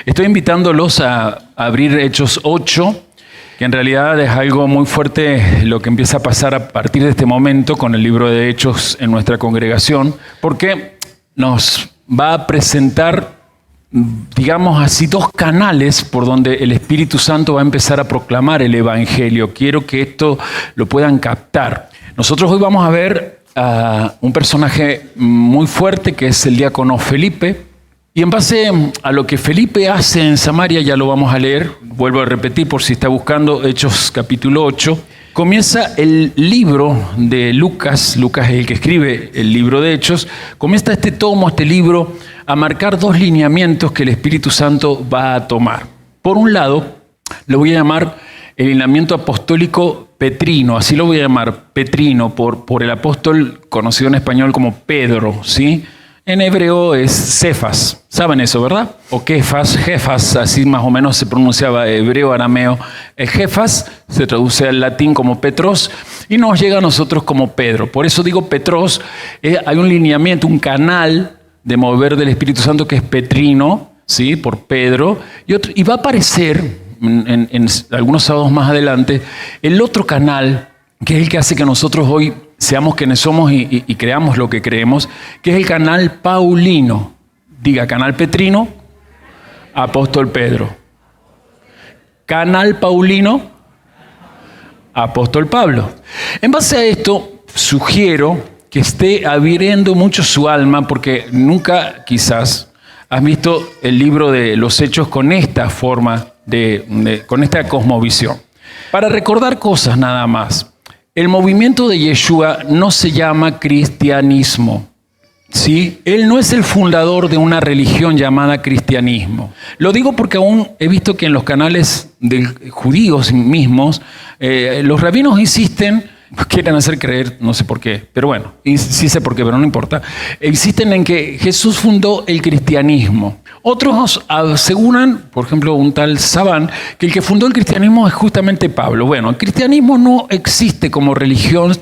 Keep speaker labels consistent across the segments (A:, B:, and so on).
A: Estoy invitándolos a abrir Hechos 8, que en realidad es algo muy fuerte lo que empieza a pasar a partir de este momento con el libro de Hechos en nuestra congregación, porque nos va a presentar, digamos así, dos canales por donde el Espíritu Santo va a empezar a proclamar el Evangelio. Quiero que esto lo puedan captar. Nosotros hoy vamos a ver a un personaje muy fuerte que es el diácono Felipe. Y en base a lo que Felipe hace en Samaria, ya lo vamos a leer, vuelvo a repetir por si está buscando Hechos capítulo 8, comienza el libro de Lucas. Lucas es el que escribe el libro de Hechos. Comienza este tomo, este libro, a marcar dos lineamientos que el Espíritu Santo va a tomar. Por un lado, lo voy a llamar el lineamiento apostólico petrino, así lo voy a llamar, petrino, por el apóstol conocido en español como Pedro, ¿sí? En hebreo es Cefas, ¿saben eso, verdad? O Jefas, así más o menos se pronunciaba hebreo, arameo. El Jefas se traduce al latín como Petros y nos llega a nosotros como Pedro. Por eso digo Petros, hay un lineamiento, un canal de mover del Espíritu Santo que es petrino, ¿sí? Por Pedro, y va a aparecer en algunos sábados más adelante el otro canal, que es el que hace que nosotros hoy seamos quienes somos y creamos lo que creemos, que es el canal paulino. Diga, canal petrino, apóstol Pedro. Canal paulino, apóstol Pablo. En base a esto, sugiero que esté abriendo mucho su alma, porque nunca quizás has visto el libro de los Hechos con esta forma, con esta cosmovisión. Para recordar cosas nada más. El movimiento de Yeshua no se llama cristianismo, ¿sí? Él no es el fundador de una religión llamada cristianismo. Lo digo porque aún he visto que en los canales de judíos mismos, los rabinos insisten, quieren hacer creer, no sé por qué, pero bueno, sí sé por qué, pero no importa, insisten en que Jesús fundó el cristianismo. Otros aseguran, por ejemplo, un tal Sabán, que el que fundó el cristianismo es justamente Pablo. Bueno, el cristianismo no existe como religión,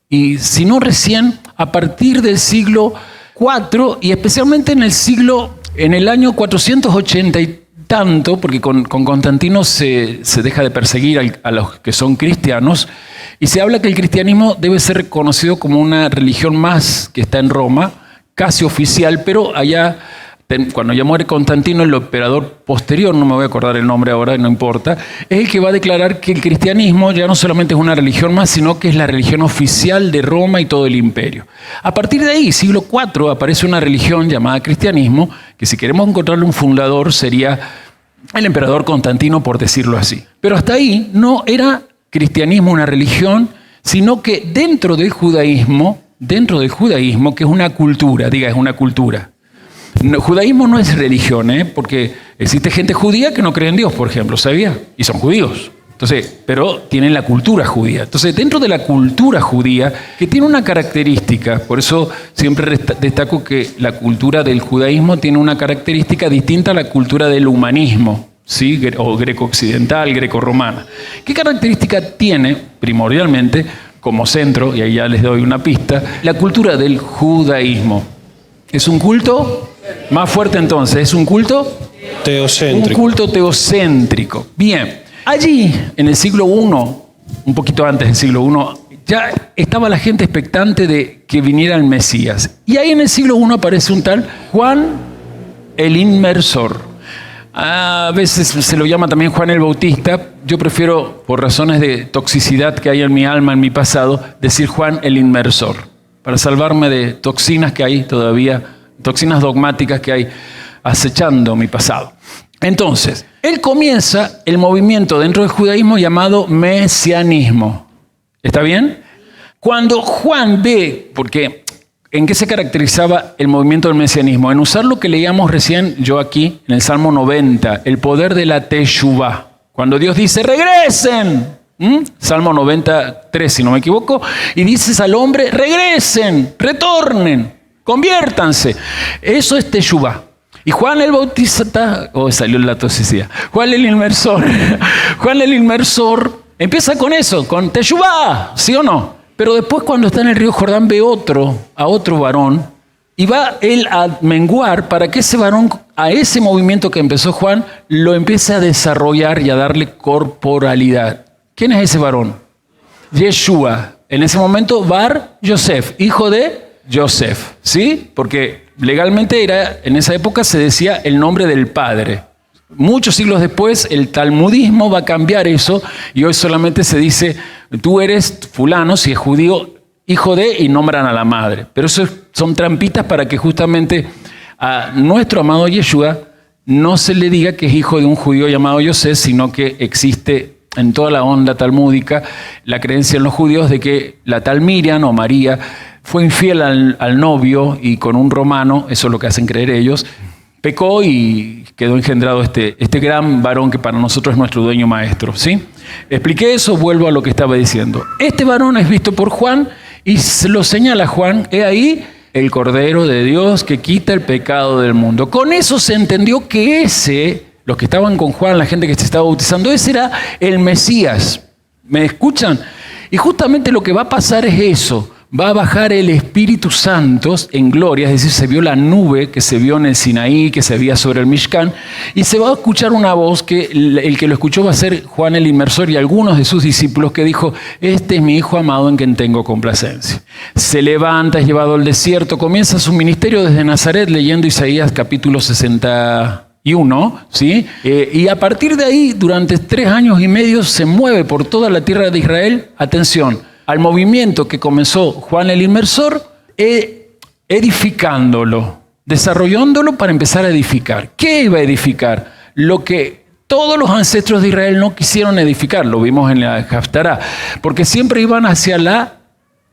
A: sino recién a partir del siglo IV y especialmente en el año 480 y tanto, porque con Constantino se deja de perseguir a los que son cristianos, y se habla que el cristianismo debe ser reconocido como una religión más que está en Roma, casi oficial, pero allá, cuando ya muere Constantino, el emperador posterior, no me voy a acordar el nombre ahora, no importa, es el que va a declarar que el cristianismo ya no solamente es una religión más, sino que es la religión oficial de Roma y todo el imperio. A partir de ahí, siglo IV, aparece una religión llamada cristianismo, que si queremos encontrarle un fundador sería el emperador Constantino, por decirlo así. Pero hasta ahí no era cristianismo una religión, sino que dentro del judaísmo, que es una cultura, diga, es una cultura. No, judaísmo no es religión, porque existe gente judía que no cree en Dios, por ejemplo, ¿sabía? Y son judíos. Entonces, pero tienen la cultura judía. Entonces, dentro de la cultura judía, que tiene una característica, por eso siempre destaco que la cultura del judaísmo tiene una característica distinta a la cultura del humanismo, ¿sí? O greco-occidental, greco-romana. ¿Qué característica tiene, primordialmente, como centro, y ahí ya les doy una pista, la cultura del judaísmo? ¿Es un culto? Más fuerte entonces, ¿es un culto?
B: Teocéntrico.
A: Un culto teocéntrico. Bien, allí en el siglo I, un poquito antes del siglo I, ya estaba la gente expectante de que viniera el Mesías. Y ahí en el siglo I aparece un tal Juan el Inmersor. A veces se lo llama también Juan el Bautista. Yo prefiero, por razones de toxicidad que hay en mi alma, en mi pasado, decir Juan el Inmersor, para salvarme de toxinas que hay todavía, toxinas dogmáticas que hay acechando mi pasado. Entonces, él comienza el movimiento dentro del judaísmo llamado mesianismo. ¿Está bien? Cuando Juan ve, porque ¿en qué se caracterizaba el movimiento del mesianismo? En usar lo que leíamos recién yo aquí, en el Salmo 90, el poder de la teshuvá. Cuando Dios dice, ¡regresen! Salmo 93, si no me equivoco, y dices al hombre, regresen, retornen, conviértanse. Eso es teshuvá. Y Juan el Bautista, salió la toxicidad. Juan el Inmersor empieza con eso, con teshuvá, ¿sí o no? Pero después cuando está en el río Jordán ve a otro varón, y va él a menguar para que ese varón a ese movimiento que empezó Juan, lo empieza a desarrollar y a darle corporalidad. ¿Quién es ese varón? Yeshua. En ese momento, Bar Yosef, hijo de Yosef, ¿sí? Porque legalmente en esa época se decía el nombre del padre. Muchos siglos después, el talmudismo va a cambiar eso y hoy solamente se dice, tú eres fulano, si es judío, hijo de, y nombran a la madre. Pero eso son trampitas para que justamente a nuestro amado Yeshua no se le diga que es hijo de un judío llamado Yosef, sino que existe en toda la onda talmúdica la creencia en los judíos de que la tal Miriam o María fue infiel al novio y con un romano, eso es lo que hacen creer ellos, pecó y quedó engendrado este gran varón que para nosotros es nuestro dueño maestro, ¿sí? Expliqué eso, vuelvo a lo que estaba diciendo. Este varón es visto por Juan y se lo señala Juan, he ahí el Cordero de Dios que quita el pecado del mundo. Con eso se entendió que los que estaban con Juan, la gente que se estaba bautizando, ese era el Mesías. ¿Me escuchan? Y justamente lo que va a pasar es eso. Va a bajar el Espíritu Santo en gloria, es decir, se vio la nube que se vio en el Sinaí, que se veía sobre el Mishkan, y se va a escuchar una voz que el que lo escuchó va a ser Juan el Inmersor y algunos de sus discípulos que dijo, este es mi Hijo amado en quien tengo complacencia. Se levanta, es llevado al desierto, comienza su ministerio desde Nazaret leyendo Isaías capítulo 61, ¿sí? Y a partir de ahí, durante 3 años y medio, se mueve por toda la tierra de Israel, atención, al movimiento que comenzó Juan el Inmersor, edificándolo, desarrollándolo para empezar a edificar. ¿Qué iba a edificar? Lo que todos los ancestros de Israel no quisieron edificar, lo vimos en la Haftará, porque siempre iban hacia la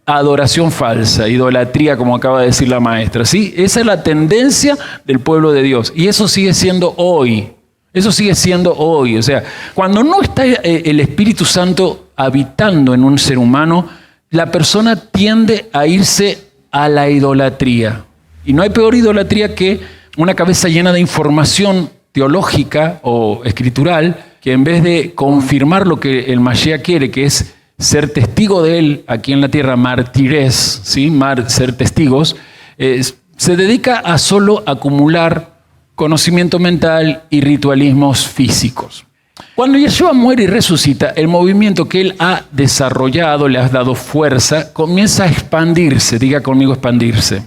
A: adoración falsa, idolatría, como acaba de decir la maestra, ¿sí? Esa es la tendencia del pueblo de Dios, y eso sigue siendo hoy. Eso sigue siendo hoy. O sea, cuando no está el Espíritu Santo habitando en un ser humano, la persona tiende a irse a la idolatría. Y no hay peor idolatría que una cabeza llena de información teológica o escritural, que en vez de confirmar lo que el Mashiach quiere, que es ser testigo de él aquí en la tierra, martires, ¿sí? Ser testigos, se dedica a solo acumular conocimiento mental y ritualismos físicos. Cuando Yeshua muere y resucita, el movimiento que él ha desarrollado, le ha dado fuerza, comienza a expandirse. Diga conmigo expandirse.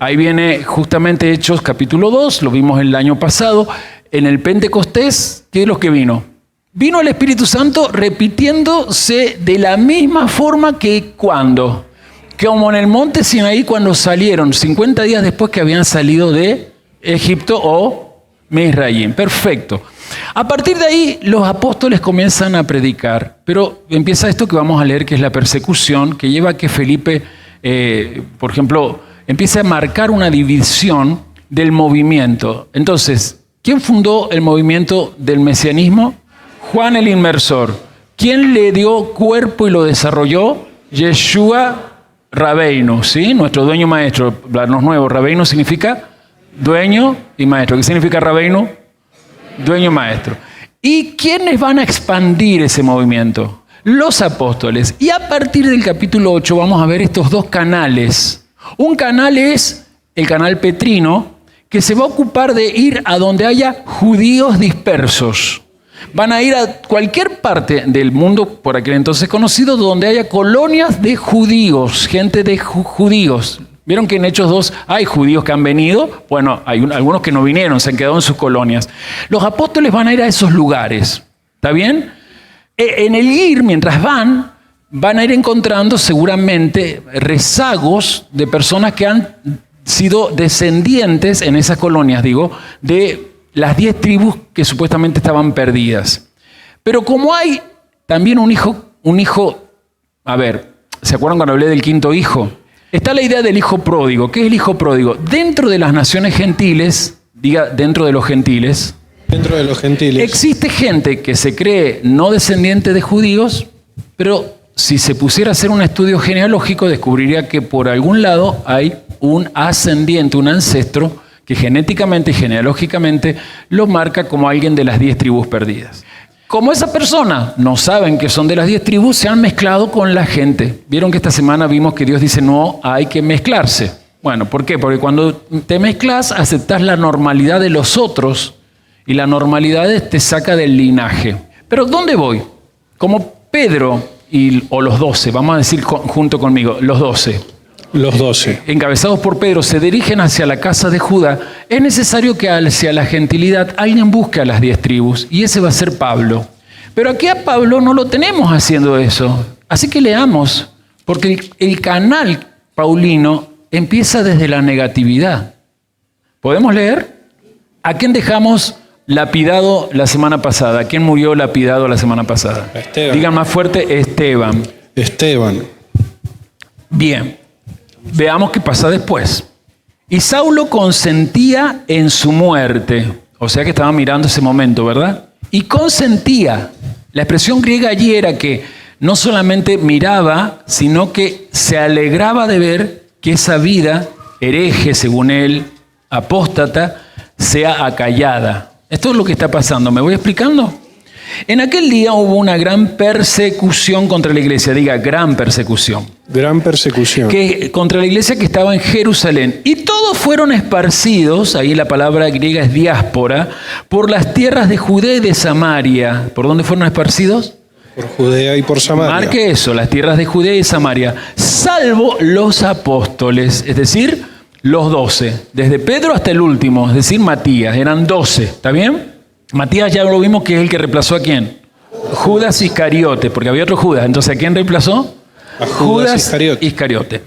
A: Ahí viene justamente Hechos capítulo 2, lo vimos el año pasado. En el Pentecostés, ¿qué es lo que vino? Vino el Espíritu Santo repitiéndose de la misma forma que cuando. Como en el monte Sinaí cuando salieron, 50 días después que habían salido de Egipto o Misraim. Perfecto. A partir de ahí, los apóstoles comienzan a predicar, pero empieza esto que vamos a leer, que es la persecución, que lleva a que Felipe, por ejemplo, empiece a marcar una división del movimiento. Entonces, ¿quién fundó el movimiento del mesianismo? Juan el Inmersor. ¿Quién le dio cuerpo y lo desarrolló? Yeshua Rabbeinu, ¿sí? Nuestro dueño maestro. Hablarnos nuevo. Rabbeinu significa dueño y maestro. ¿Qué significa Rabbeinu? Dueño y maestro. ¿Y quiénes van a expandir ese movimiento? Los apóstoles. Y a partir del capítulo 8 vamos a ver estos 2 canales. Un canal es el canal petrino, que se va a ocupar de ir a donde haya judíos dispersos. Van a ir a cualquier parte del mundo, por aquel entonces conocido, donde haya colonias de judíos, gente de judíos. ¿Vieron que en Hechos 2 hay judíos que han venido? Bueno, hay algunos que no vinieron, se han quedado en sus colonias. Los apóstoles van a ir a esos lugares, ¿está bien? En el ir, mientras van a ir encontrando seguramente rezagos de personas que han sido descendientes en esas colonias, de las 10 tribus que supuestamente estaban perdidas. Pero como hay también un hijo, a ver, ¿se acuerdan cuando hablé del 5.º hijo? Está la idea del hijo pródigo. ¿Qué es el hijo pródigo? Dentro de las naciones gentiles, diga dentro de los gentiles.
B: Dentro de los gentiles.
A: Existe gente que se cree no descendiente de judíos, pero si se pusiera a hacer un estudio genealógico, descubriría que por algún lado hay un ascendiente, un ancestro, que genéticamente y genealógicamente lo marca como alguien de las 10 tribus perdidas. Como esa persona no saben que son de las 10 tribus, se han mezclado con la gente. Vieron que esta semana vimos que Dios dice no hay que mezclarse. Bueno, ¿por qué? Porque cuando te mezclas, aceptás la normalidad de los otros y la normalidad te saca del linaje. Pero ¿dónde voy? Como Pedro o los 12, vamos a decir junto conmigo, los 12.
B: Los 12.
A: Encabezados por Pedro, se dirigen hacia la casa de Judá. Es necesario que hacia la gentilidad alguien busque a las 10 tribus, y ese va a ser Pablo. Pero aquí a Pablo no lo tenemos haciendo eso. Así que leamos, porque el canal paulino empieza desde la negatividad. ¿Podemos leer? ¿A quién dejamos lapidado la semana pasada? ¿A quién murió lapidado la semana pasada?
B: Esteban.
A: Digan más fuerte, Esteban.
B: Esteban.
A: Bien, veamos qué pasa después. Y Saulo consentía en su muerte. O sea que estaba mirando ese momento, ¿verdad? Y consentía. La expresión griega allí era que no solamente miraba, sino que se alegraba de ver que esa vida hereje, según él, apóstata, sea acallada. Esto es lo que está pasando. ¿Me voy explicando? En aquel día hubo una gran persecución contra la iglesia. Diga, gran persecución.
B: Gran persecución.
A: Contra la iglesia que estaba en Jerusalén. Y todos fueron esparcidos, ahí la palabra griega es diáspora, por las tierras de Judea y de Samaria. ¿Por dónde fueron esparcidos?
B: Por Judea y por Samaria.
A: Marque eso, las tierras de Judea y Samaria, salvo los apóstoles, es decir, los 12, desde Pedro hasta el último, es decir, Matías, eran 12, ¿está bien? Matías ya lo vimos que es el que reemplazó a quién. Judas Iscariote, porque había otro Judas, entonces ¿a quién reemplazó?
B: A Judas
A: Iscariote.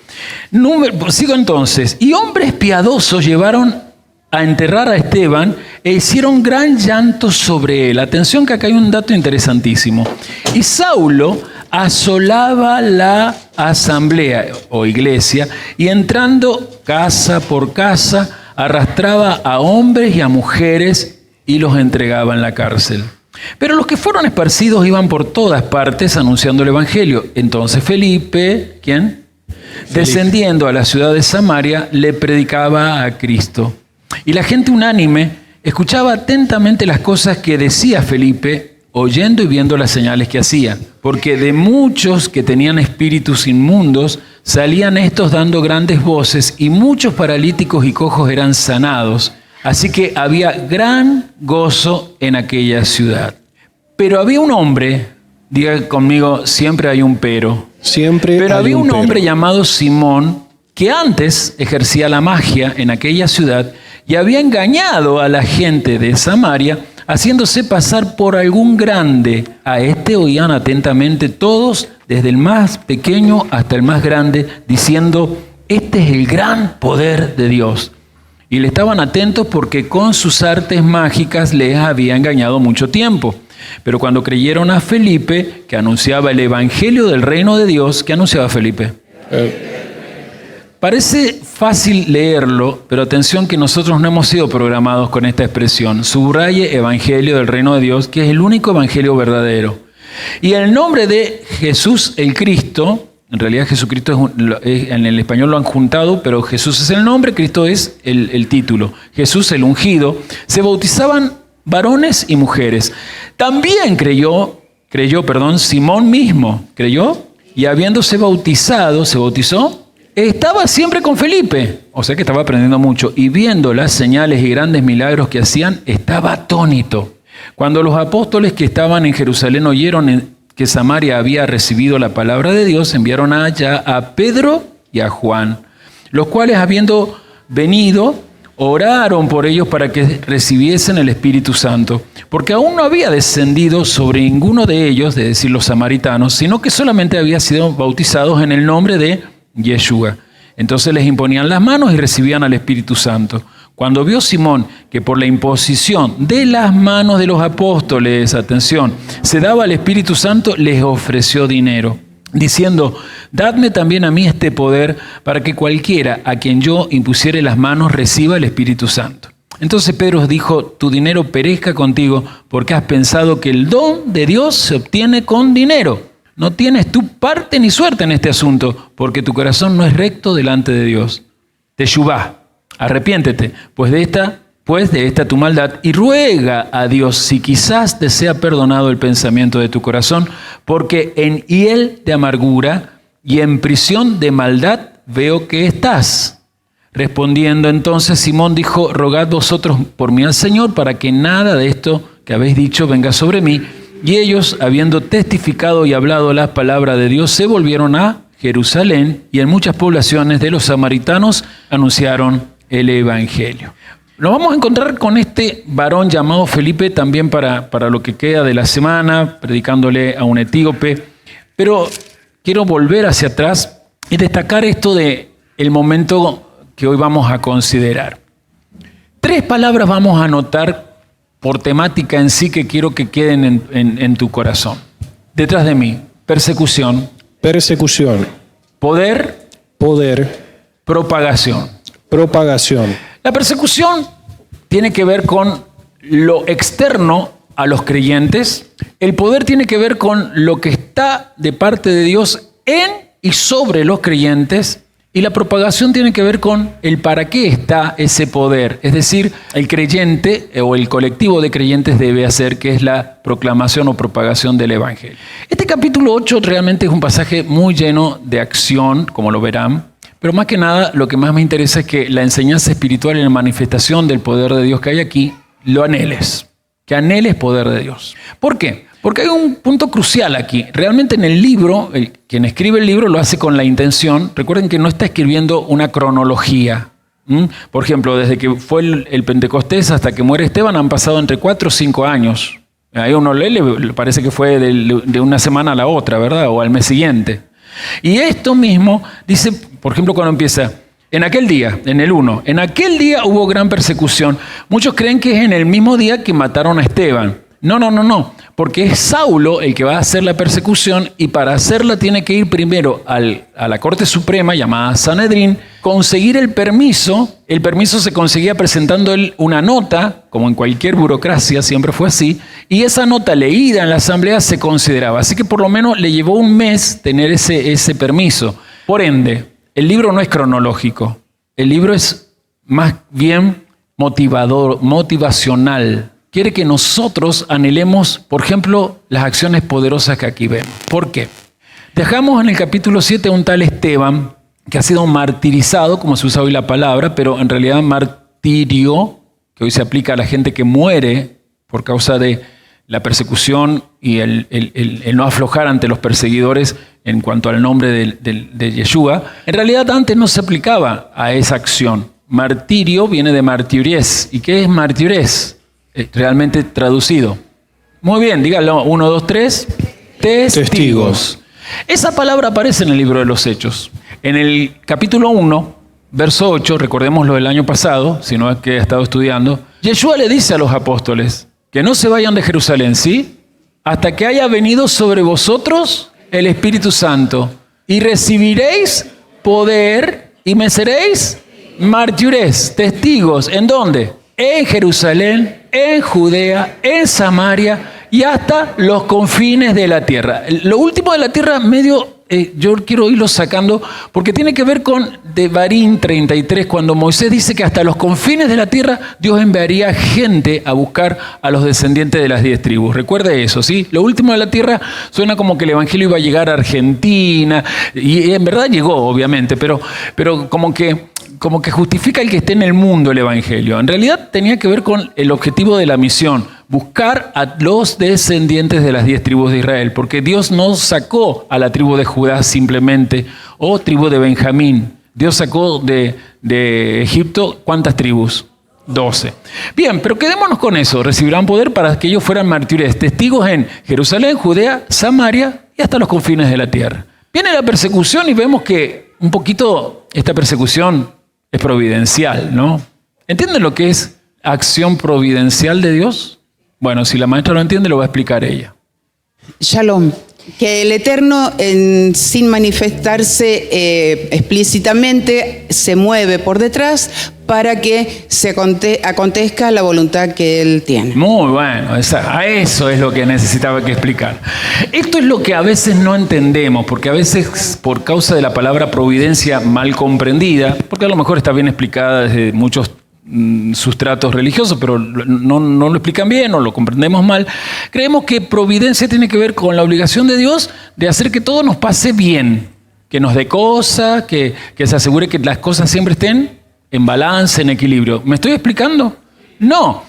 A: Sigo entonces, y hombres piadosos llevaron a enterrar a Esteban e hicieron gran llanto sobre él. Atención que acá hay un dato interesantísimo. Y Saulo asolaba la asamblea o iglesia y entrando casa por casa arrastraba a hombres y a mujeres y los entregaba en la cárcel. Pero los que fueron esparcidos iban por todas partes anunciando el evangelio. Entonces Felipe, ¿quién? Descendiendo a la ciudad de Samaria, le predicaba a Cristo. Y la gente unánime escuchaba atentamente las cosas que decía Felipe, oyendo y viendo las señales que hacía. Porque de muchos que tenían espíritus inmundos, salían estos dando grandes voces, y muchos paralíticos y cojos eran sanados. Así que había gran gozo en aquella ciudad. Pero había un hombre, diga conmigo, siempre hay un pero. Pero había un hombre llamado Simón, que antes ejercía la magia en aquella ciudad y había engañado a la gente de Samaria, haciéndose pasar por algún grande. A este oían atentamente todos, desde el más pequeño hasta el más grande, diciendo, este es el gran poder de Dios. Y le estaban atentos porque con sus artes mágicas les había engañado mucho tiempo. Pero cuando creyeron a Felipe, que anunciaba el evangelio del reino de Dios, ¿qué anunciaba Felipe? Parece fácil leerlo, pero atención que nosotros no hemos sido programados con esta expresión. Subraye evangelio del reino de Dios, que es el único evangelio verdadero. Y el nombre de Jesús el Cristo, en realidad Jesucristo en el español lo han juntado, pero Jesús es el nombre, Cristo es el título. Jesús el ungido, se bautizaban varones y mujeres. También creyó, Simón mismo, creyó, y habiéndose bautizado, se bautizó, estaba siempre con Felipe, o sea que estaba aprendiendo mucho, y viendo las señales y grandes milagros que hacían, estaba atónito. Cuando los apóstoles que estaban en Jerusalén oyeron que Samaria había recibido la palabra de Dios, enviaron allá a Pedro y a Juan, los cuales habiendo venido, oraron por ellos para que recibiesen el Espíritu Santo, porque aún no había descendido sobre ninguno de ellos, es decir, los samaritanos, sino que solamente había sido bautizados en el nombre de Yeshua. Entonces les imponían las manos y recibían al Espíritu Santo. Cuando vio Simón que por la imposición de las manos de los apóstoles, atención, se daba al Espíritu Santo, les ofreció dinero, diciendo, dadme también a mí este poder para que cualquiera a quien yo impusiere las manos reciba el Espíritu Santo. Entonces Pedro dijo, tu dinero perezca contigo, porque has pensado que el don de Dios se obtiene con dinero. No tienes tu parte ni suerte en este asunto, porque tu corazón no es recto delante de Dios. Teshuvá, arrepiéntete, pues de esta tu maldad, y ruega a Dios si quizás te sea perdonado el pensamiento de tu corazón, porque en hiel de amargura y en prisión de maldad veo que estás. Respondiendo entonces Simón dijo: rogad vosotros por mí al Señor, para que nada de esto que habéis dicho venga sobre mí. Y ellos, habiendo testificado y hablado las palabras de Dios, se volvieron a Jerusalén, y en muchas poblaciones de los samaritanos anunciaron el evangelio. Nos vamos a encontrar con este varón llamado Felipe también para lo que queda de la semana, predicándole a un etíope. Pero quiero volver hacia atrás y destacar esto de el momento que hoy vamos a considerar. 3 palabras vamos a anotar por temática en sí que quiero que queden en tu corazón. Detrás de mí: persecución,
B: Persecución,
A: poder,
B: poder,
A: propagación.
B: propagación.
A: La persecución tiene que ver con lo externo a los creyentes. El poder tiene que ver con lo que está de parte de Dios en y sobre los creyentes. Y la propagación tiene que ver con el para qué está ese poder. Es decir, el creyente o el colectivo de creyentes debe hacer, que es la proclamación o propagación del evangelio. Este capítulo 8 realmente es un pasaje muy lleno de acción, como lo verán. Pero más que nada, lo que más me interesa es que la enseñanza espiritual y la manifestación del poder de Dios que hay aquí, lo anheles. Que anheles poder de Dios. ¿Por qué? Porque hay un punto crucial aquí. Realmente en el libro, quien escribe el libro lo hace con la intención. Recuerden que no está escribiendo una cronología. Por ejemplo, desde que fue el Pentecostés hasta que muere Esteban han pasado entre 4 o 5 años. Ahí uno lee, le parece que fue de una semana a la otra, ¿verdad? O al mes siguiente. Y esto mismo dice, por ejemplo, cuando empieza, en aquel día, en el 1, en aquel día hubo gran persecución. Muchos creen que es en el mismo día que mataron a Esteban. No, porque es Saulo el que va a hacer la persecución, y para hacerla tiene que ir primero a la Corte Suprema, llamada Sanedrín, conseguir el permiso. El permiso se conseguía presentando él una nota, como en cualquier burocracia, siempre fue así, y esa nota leída en la asamblea se consideraba. Así que por lo menos le llevó un mes tener ese permiso. Por ende, el libro no es cronológico, el libro es más bien motivacional. Quiere que nosotros anhelemos, por ejemplo, las acciones poderosas que aquí vemos. ¿Por qué? Dejamos en el capítulo 7 a un tal Esteban, que ha sido martirizado, como se usa hoy la palabra, pero en realidad martirio, que hoy se aplica a la gente que muere por causa de la persecución y el no aflojar ante los perseguidores en cuanto al nombre de Yeshua. En realidad antes no se aplicaba a esa acción. Martirio viene de martires. ¿Y qué es martires? Realmente traducido. Muy bien, díganlo. 1, 2, 3. Testigos. Esa palabra aparece en el libro de los Hechos. En el capítulo 1, verso 8, recordémoslo del año pasado, si no es que he estado estudiando, Yeshua le dice a los apóstoles que no se vayan de Jerusalén, ¿sí? Hasta que haya venido sobre vosotros el Espíritu Santo, y recibiréis poder y me seréis mártires, testigos. ¿En dónde? En Jerusalén, en Judea, en Samaria y hasta los confines de la tierra. Lo último de la tierra medio, yo quiero irlo sacando porque tiene que ver con Devarim 33, cuando Moisés dice que hasta los confines de la tierra Dios enviaría gente a buscar a los descendientes de las 10 tribus. Recuerde eso, ¿sí? Lo último de la tierra suena como que el evangelio iba a llegar a Argentina, y en verdad llegó, obviamente, pero como que justifica el que esté en el mundo el evangelio. En realidad tenía que ver con el objetivo de la misión: buscar a los descendientes de las 10 tribus de Israel, porque Dios no sacó a la tribu de Judá simplemente, o tribu de Benjamín. Dios sacó de Egipto, ¿cuántas tribus? 12. Bien, pero quedémonos con eso. Recibirán poder para que ellos fueran mártires, testigos en Jerusalén, Judea, Samaria y hasta los confines de la tierra. Viene la persecución y vemos que un poquito esta persecución es providencial, ¿no? ¿Entienden lo que es acción providencial de Dios? Bueno, si la maestra lo entiende, lo va a explicar ella.
C: Shalom. Que el Eterno, sin manifestarse explícitamente, se mueve por detrás para que se acontezca la voluntad que Él tiene.
A: Muy bueno, a eso es lo que necesitaba que explicar. Esto es lo que a veces no entendemos, porque a veces por causa de la palabra providencia mal comprendida, porque a lo mejor está bien explicada desde muchos sustratos religiosos, pero no lo explican bien o lo comprendemos mal. Creemos que providencia tiene que ver con la obligación de Dios de hacer que todo nos pase bien, que nos dé cosas, que se asegure que las cosas siempre estén en balance, en equilibrio. ¿Me estoy explicando? No.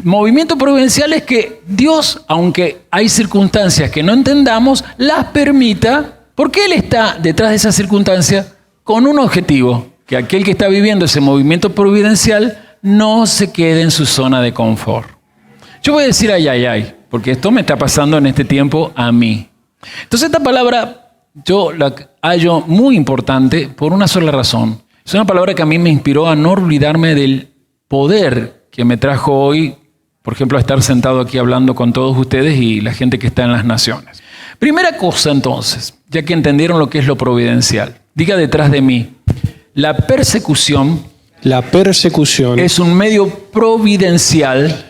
A: Movimiento providencial es que Dios, aunque hay circunstancias que no entendamos, las permita, porque Él está detrás de esas circunstancias con un objetivo, que aquel que está viviendo ese movimiento providencial no se quede en su zona de confort. Yo voy a decir ay, porque esto me está pasando en este tiempo a mí. Entonces esta palabra yo la hallo muy importante por una sola razón. Es una palabra que a mí me inspiró a no olvidarme del poder que me trajo hoy, por ejemplo, a estar sentado aquí hablando con todos ustedes y la gente que está en las naciones. Primera cosa entonces, ya que entendieron lo que es lo providencial, diga detrás de mí, la persecución
B: es
A: un medio providencial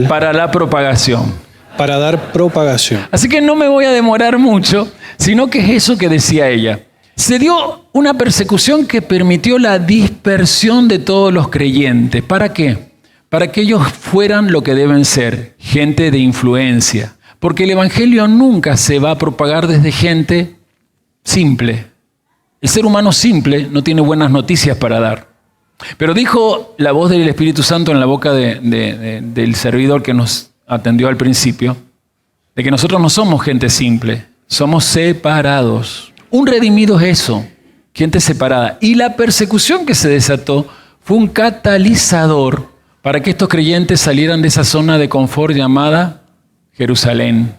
A: para la propagación.
B: Para dar propagación.
A: Así que no me voy a demorar mucho, sino que es eso que decía ella. Se dio una persecución que permitió la dispersión de todos los creyentes. ¿Para qué? Para que ellos fueran lo que deben ser, gente de influencia. Porque el evangelio nunca se va a propagar desde gente simple. El ser humano simple no tiene buenas noticias para dar. Pero dijo la voz del Espíritu Santo en la boca del servidor que nos atendió al principio, de que nosotros no somos gente simple, somos separados. Un redimido es eso, gente separada. Y la persecución que se desató fue un catalizador para que estos creyentes salieran de esa zona de confort llamada Jerusalén.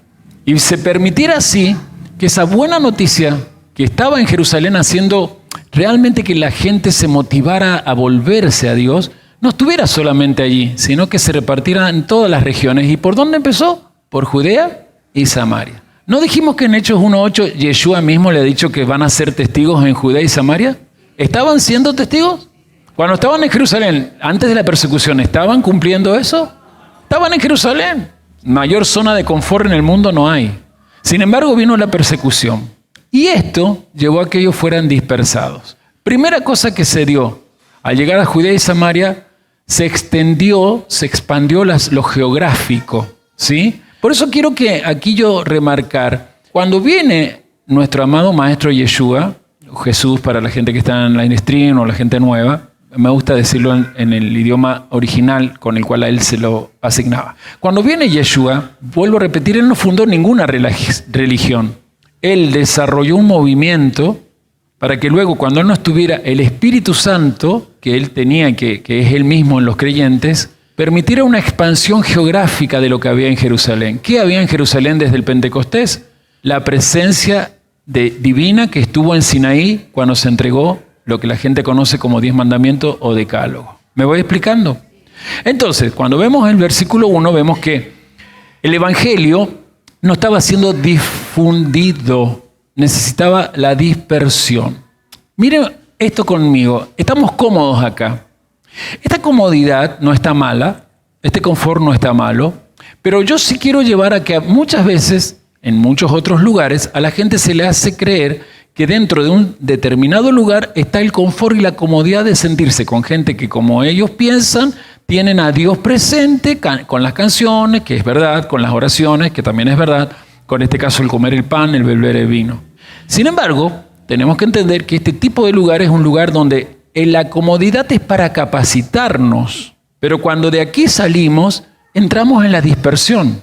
A: Y se permitiera así que esa buena noticia que estaba en Jerusalén haciendo realmente que la gente se motivara a volverse a Dios, no estuviera solamente allí, sino que se repartiera en todas las regiones. ¿Y por dónde empezó? Por Judea y Samaria. ¿No dijimos que en Hechos 1:8 Yeshua mismo le ha dicho que van a ser testigos en Judea y Samaria? ¿Estaban siendo testigos? Cuando estaban en Jerusalén, antes de la persecución, ¿estaban cumpliendo eso? Estaban en Jerusalén. Mayor zona de confort en el mundo no hay. Sin embargo, vino la persecución. Y esto llevó a que ellos fueran dispersados. Primera cosa que se dio, al llegar a Judea y Samaria, se expandió lo geográfico, ¿sí? Por eso quiero que aquí yo remarcar, cuando viene nuestro amado Maestro Yeshua, Jesús para la gente que está en line stream o la gente nueva, me gusta decirlo en el idioma original con el cual a él se lo asignaba. Cuando viene Yeshua, vuelvo a repetir, él no fundó ninguna religión. Él desarrolló un movimiento para que luego, cuando él no estuviera, el Espíritu Santo, que él tenía, que es él mismo en los creyentes, permitiera una expansión geográfica de lo que había en Jerusalén. ¿Qué había en Jerusalén desde el Pentecostés? La presencia divina que estuvo en Sinaí cuando se entregó lo que la gente conoce como 10 mandamientos o decálogo. ¿Me voy explicando? Entonces, cuando vemos el versículo 1, vemos que el Evangelio no estaba siendo difundido, necesitaba la dispersión. Miren esto conmigo, estamos cómodos acá. Esta comodidad no está mala, este confort no está malo, pero yo sí quiero llevar a que muchas veces, en muchos otros lugares, a la gente se le hace creer que dentro de un determinado lugar está el confort y la comodidad de sentirse con gente que, como ellos piensan, tienen a Dios presente con las canciones, que es verdad, con las oraciones, que también es verdad, con este caso el comer el pan, el beber el vino. Sin embargo, tenemos que entender que este tipo de lugar es un lugar donde la comodidad es para capacitarnos, pero cuando de aquí salimos, entramos en la dispersión.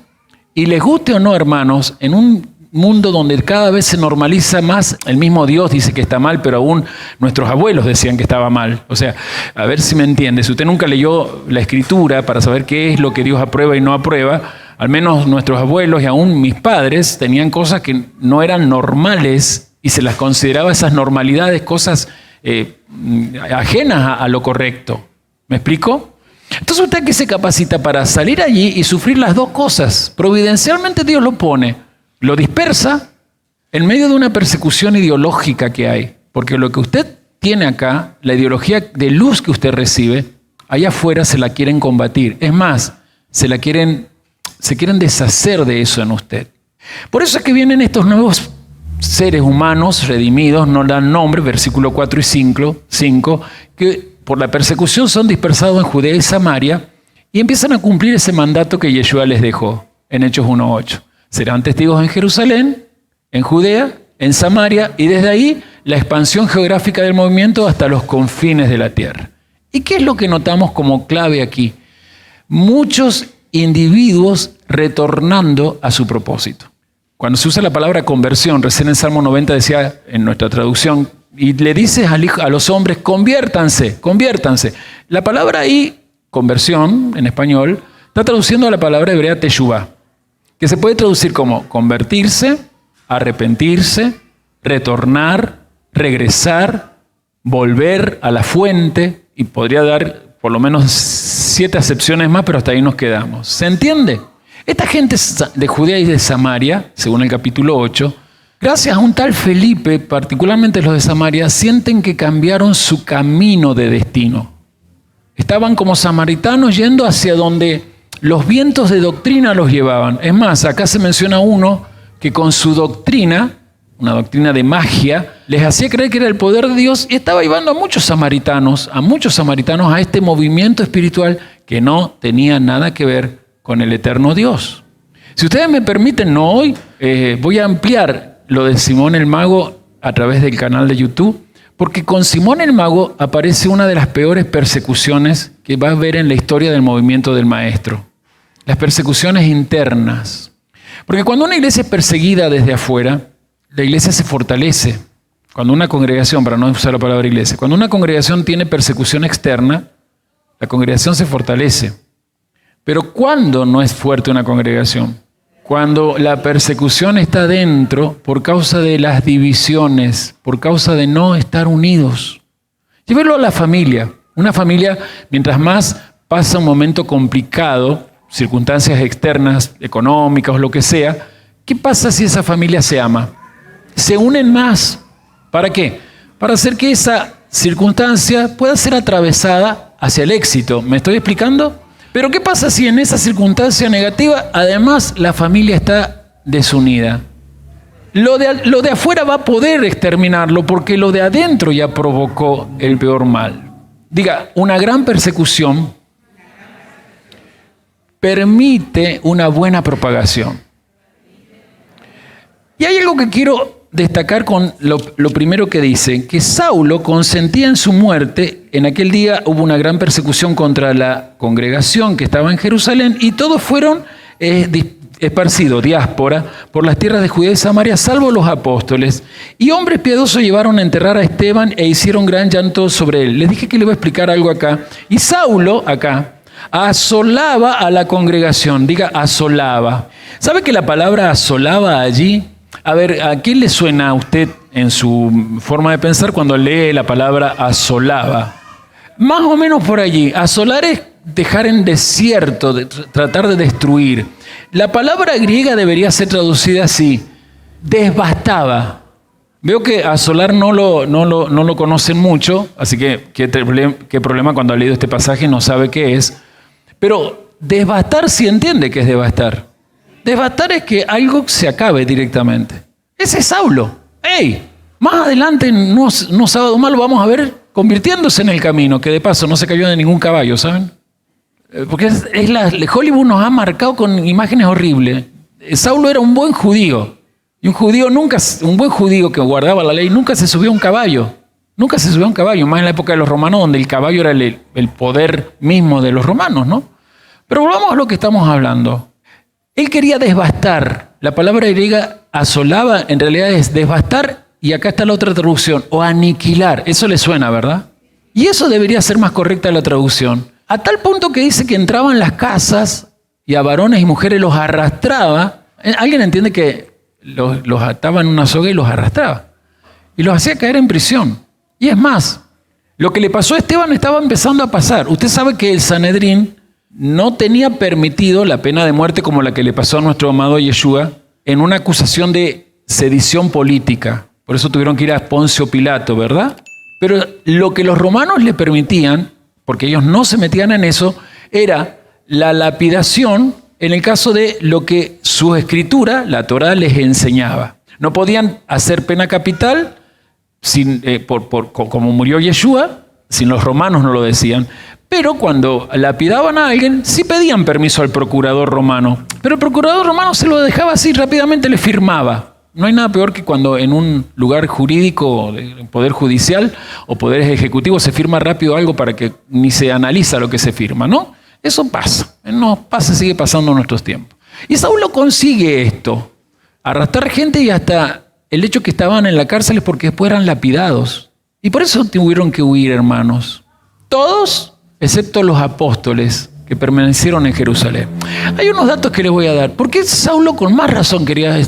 A: Y les guste o no, hermanos, en un mundo donde cada vez se normaliza más, el mismo Dios dice que está mal, pero aún nuestros abuelos decían que estaba mal. O sea, a ver si me entiende, si usted nunca leyó la Escritura para saber qué es lo que Dios aprueba y no aprueba, al menos nuestros abuelos y aún mis padres tenían cosas que no eran normales y se las consideraba esas normalidades, cosas ajenas a lo correcto. ¿Me explico? Entonces usted que se capacita para salir allí y sufrir las dos cosas. Providencialmente Dios lo pone, lo dispersa en medio de una persecución ideológica que hay. Porque lo que usted tiene acá, la ideología de luz que usted recibe, allá afuera se la quieren combatir. Es más, se quieren deshacer de eso en usted. Por eso es que vienen estos nuevos seres humanos redimidos, no dan nombre, versículo 4 y 5, que por la persecución son dispersados en Judea y Samaria y empiezan a cumplir ese mandato que Yeshua les dejó en Hechos 1:8. Serán testigos en Jerusalén, en Judea en Samaria, y desde ahí la expansión geográfica del movimiento hasta los confines de la tierra. ¿Y qué es lo que notamos como clave aquí? Muchos individuos retornando a su propósito. Cuando se usa la palabra conversión, recién en Salmo 90 decía en nuestra traducción, y le dices a los hombres, conviértanse, conviértanse. La palabra ahí, conversión, en español, está traduciendo a la palabra hebrea teshuvá, que se puede traducir como convertirse, arrepentirse, retornar, regresar, volver a la fuente, y podría dar por lo menos 7 acepciones más, pero hasta ahí nos quedamos. ¿Se entiende? Esta gente de Judea y de Samaria, según el capítulo 8, gracias a un tal Felipe, particularmente los de Samaria, sienten que cambiaron su camino de destino. Estaban como samaritanos yendo hacia donde los vientos de doctrina los llevaban. Es más, acá se menciona uno que con su doctrina, una doctrina de magia, les hacía creer que era el poder de Dios y estaba llevando a muchos samaritanos a este movimiento espiritual que no tenía nada que ver con el eterno Dios. Si ustedes me permiten, no hoy, voy a ampliar lo de Simón el Mago a través del canal de YouTube, porque con Simón el Mago aparece una de las peores persecuciones que va a haber en la historia del movimiento del Maestro. Las persecuciones internas. Porque cuando una iglesia es perseguida desde afuera, la iglesia se fortalece. Cuando una congregación, para no usar la palabra iglesia, cuando una congregación tiene persecución externa, la congregación se fortalece. Pero ¿cuándo no es fuerte una congregación? Cuando la persecución está dentro por causa de las divisiones, por causa de no estar unidos. Llévelo a la familia. Una familia, mientras más pasa un momento complicado, circunstancias externas, económicas o lo que sea, ¿qué pasa si esa familia se ama? Se unen más. ¿Para qué? Para hacer que esa circunstancia pueda ser atravesada hacia el éxito. ¿Me estoy explicando? Pero ¿qué pasa si en esa circunstancia negativa, además, la familia está desunida? Lo de afuera va a poder exterminarlo porque lo de adentro ya provocó el peor mal. Diga, una gran persecución permite una buena propagación. Y hay algo que quiero destacar con lo primero que dice, que Saulo consentía en su muerte. En aquel día hubo una gran persecución contra la congregación que estaba en Jerusalén y todos fueron esparcidos, diáspora, por las tierras de Judea y Samaria, salvo los apóstoles. Y hombres piadosos llevaron a enterrar a Esteban e hicieron gran llanto sobre él. Les dije que le voy a explicar algo acá. Y Saulo, acá, asolaba a la congregación. Diga, asolaba. ¿Sabe que la palabra asolaba allí? A ver, ¿a quién le suena a usted en su forma de pensar cuando lee la palabra asolaba? Más o menos por allí. Asolar es dejar en desierto, tratar de destruir. La palabra griega debería ser traducida así: devastaba. Veo que asolar no lo conocen mucho, así que qué problema cuando ha leído este pasaje no sabe qué es. Pero devastar sí entiende que es devastar. Devastar es que algo se acabe directamente. Ese es Saulo. ¡Ey! Más adelante, no sábado más, lo vamos a ver convirtiéndose en el camino, que de paso no se cayó de ningún caballo, ¿saben? Porque Hollywood nos ha marcado con imágenes horribles. Saulo era un buen judío. Y un buen judío que guardaba la ley, nunca se subió a un caballo. Nunca se subió a un caballo, más en la época de los romanos, donde el caballo era el poder mismo de los romanos, ¿no? Pero volvamos a lo que estamos hablando. Él quería devastar. La palabra griega asolaba en realidad es devastar, y acá está la otra traducción, o aniquilar. Eso le suena, ¿verdad? Y eso debería ser más correcta la traducción. A tal punto que dice que entraba en las casas y a varones y mujeres los arrastraba. ¿Alguien entiende que los ataba en una soga y los arrastraba? Y los hacía caer en prisión. Y es más, lo que le pasó a Esteban estaba empezando a pasar. Usted sabe que el Sanedrín no tenía permitido la pena de muerte como la que le pasó a nuestro amado Yeshua en una acusación de sedición política. Por eso tuvieron que ir a Poncio Pilato, ¿verdad? Pero lo que los romanos le permitían, porque ellos no se metían en eso, era la lapidación en el caso de lo que su escritura, la Torá, les enseñaba. No podían hacer pena capital como murió Yeshua, si los romanos no lo decían. Pero cuando lapidaban a alguien, sí pedían permiso al procurador romano. Pero el procurador romano se lo dejaba así, rápidamente le firmaba. No hay nada peor que cuando en un lugar jurídico, poder judicial o poderes ejecutivos, se firma rápido algo para que ni se analiza lo que se firma, ¿no? Eso pasa. No pasa, sigue pasando en nuestros tiempos. Y Saulo consigue esto, arrastrar gente, y hasta el hecho que estaban en la cárcel es porque después eran lapidados. Y por eso tuvieron que huir, hermanos. Todos, excepto los apóstoles que permanecieron en Jerusalén. Hay unos datos que les voy a dar. ¿Por qué Saulo con más razón quería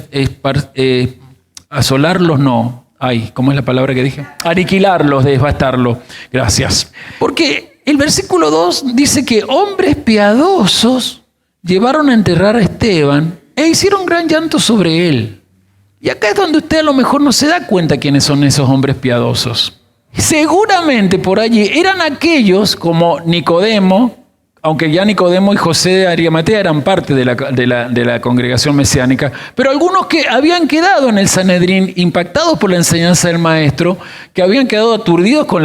A: asolarlos? No. Ay, ¿cómo es la palabra que dije? Aniquilarlos, devastarlos. Gracias. Porque el versículo 2 dice que hombres piadosos llevaron a enterrar a Esteban e hicieron gran llanto sobre él. Y acá es donde usted a lo mejor no se da cuenta quiénes son esos hombres piadosos. Seguramente por allí eran aquellos como Nicodemo, aunque ya Nicodemo y José de Arimatea eran parte de la congregación mesiánica, pero algunos que habían quedado en el Sanedrín impactados por la enseñanza del maestro, que habían quedado aturdidos con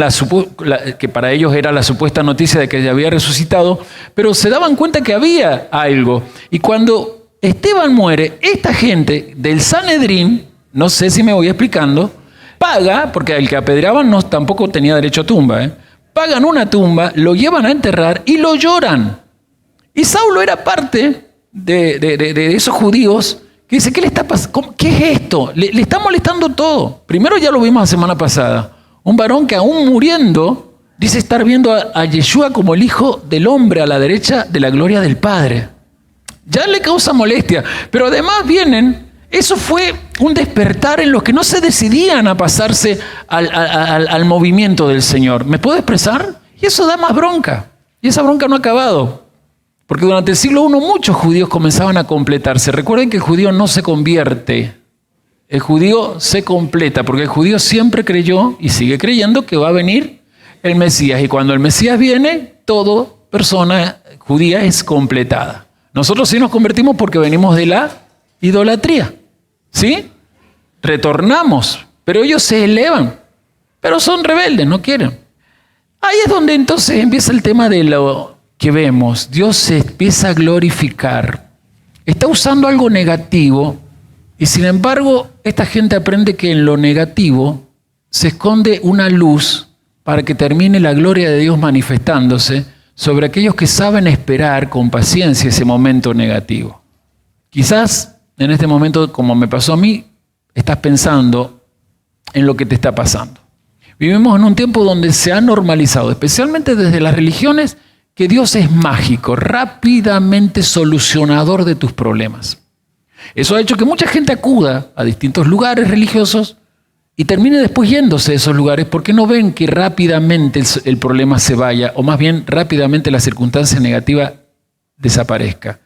A: que para ellos era la supuesta noticia de que ya había resucitado, pero se daban cuenta que había algo. Y cuando Esteban muere, esta gente del Sanedrín, no sé si me voy explicando, paga, porque el que apedreaban tampoco tenía derecho a tumba, pagan una tumba, lo llevan a enterrar y lo lloran. Y Saulo era parte de esos judíos que dice, ¿qué le está pasando? ¿Qué es esto? Le está molestando todo. Primero ya lo vimos la semana pasada. Un varón que aún muriendo dice estar viendo a Yeshua como el Hijo del Hombre a la derecha de la gloria del Padre. Ya le causa molestia. Pero además eso fue un despertar en los que no se decidían a pasarse al movimiento del Señor. ¿Me puedo expresar? Y eso da más bronca. Y esa bronca no ha acabado. Porque durante el siglo I muchos judíos comenzaban a completarse. Recuerden que el judío no se convierte. El judío se completa. Porque el judío siempre creyó y sigue creyendo que va a venir el Mesías. Y cuando el Mesías viene, toda persona judía es completada. Nosotros sí nos convertimos porque venimos de la idolatría. ¿Sí? Retornamos, pero ellos se elevan, pero son rebeldes, no quieren. Ahí es donde entonces empieza el tema de lo que vemos. Dios se empieza a glorificar. Está usando algo negativo y sin embargo esta gente aprende que en lo negativo se esconde una luz para que termine la gloria de Dios manifestándose sobre aquellos que saben esperar con paciencia ese momento negativo. Quizás en este momento, como me pasó a mí, estás pensando en lo que te está pasando. Vivimos en un tiempo donde se ha normalizado, especialmente desde las religiones, que Dios es mágico, rápidamente solucionador de tus problemas. Eso ha hecho que mucha gente acuda a distintos lugares religiosos y termine después yéndose de esos lugares porque no ven que rápidamente el problema se vaya, o más bien rápidamente la circunstancia negativa desaparezca.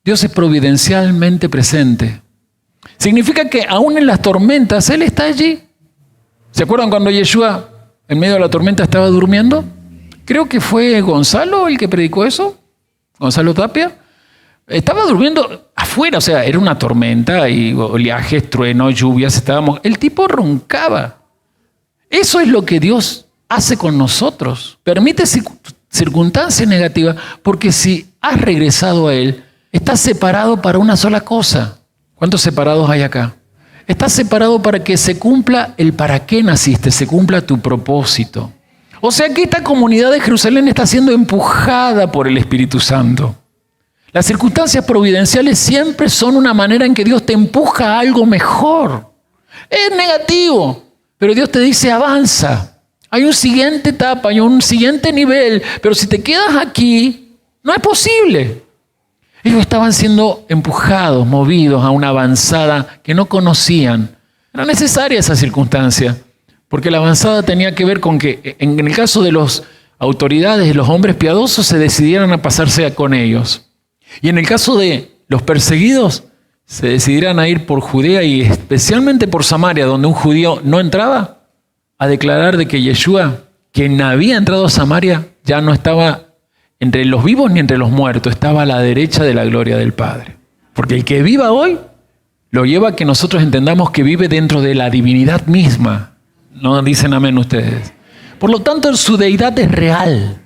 A: Dios es providencialmente presente. Significa que aún en las tormentas, Él está allí. ¿Se acuerdan cuando Yeshua en medio de la tormenta estaba durmiendo? Creo que fue Gonzalo el que predicó eso. Gonzalo Tapia. Estaba durmiendo afuera, o sea, era una tormenta y oleajes, truenos, lluvias, el tipo roncaba. Eso es lo que Dios hace con nosotros. Permite circunstancias negativas porque si has regresado a Él, estás separado para una sola cosa. ¿Cuántos separados hay acá? Estás separado para que se cumpla el para qué naciste, se cumpla tu propósito. O sea que esta comunidad de Jerusalén está siendo empujada por el Espíritu Santo. Las circunstancias providenciales siempre son una manera en que Dios te empuja a algo mejor. Es negativo, pero Dios te dice avanza. Hay una siguiente etapa, hay un siguiente nivel, pero si te quedas aquí, no es posible. Ellos estaban siendo empujados, movidos a una avanzada que no conocían. Era necesaria esa circunstancia, porque la avanzada tenía que ver con que, en el caso de las autoridades, de los hombres piadosos, se decidieran a pasarse con ellos. Y en el caso de los perseguidos, se decidieran a ir por Judea y especialmente por Samaria, donde un judío no entraba, a declarar de que Yeshua, quien había entrado a Samaria, ya no estaba entre los vivos ni entre los muertos, estaba a la derecha de la gloria del Padre. Porque el que viva hoy lo lleva a que nosotros entendamos que vive dentro de la divinidad misma. ¿No dicen amén ustedes? Por lo tanto, su deidad es real.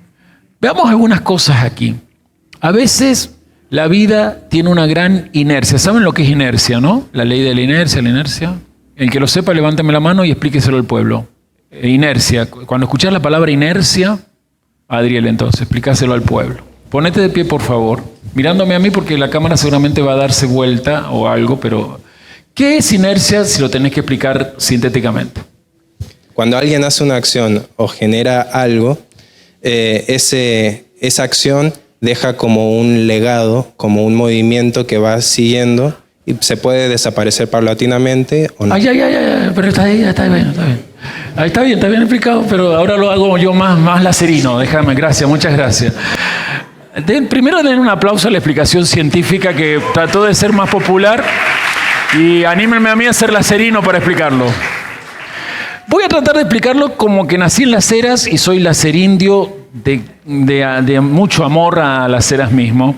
A: Veamos algunas cosas aquí. A veces La vida tiene una gran inercia. ¿Saben lo que es inercia, no? La ley de la inercia. El que lo sepa, levánteme la mano y explíqueselo al pueblo. Inercia. Cuando escuchás la palabra inercia, Adriel, entonces, explícaselo al pueblo. Ponete de pie, por favor, mirándome a mí porque la cámara seguramente va a darse vuelta o algo, pero ¿qué es inercia si lo tenés que explicar sintéticamente?
D: Cuando alguien hace una acción o genera algo, esa acción deja como un legado, como un movimiento que va siguiendo y se puede desaparecer paulatinamente o no.
A: Ay, pero está bien. Ahí está bien explicado, pero ahora lo hago yo más lacerino. Déjame, muchas gracias. Primero den un aplauso a la explicación científica que trató de ser más popular y anímenme a mí a ser lacerino para explicarlo. Voy a tratar de explicarlo como que nací en Las Heras y soy lacerindio de mucho amor a Las Heras mismo.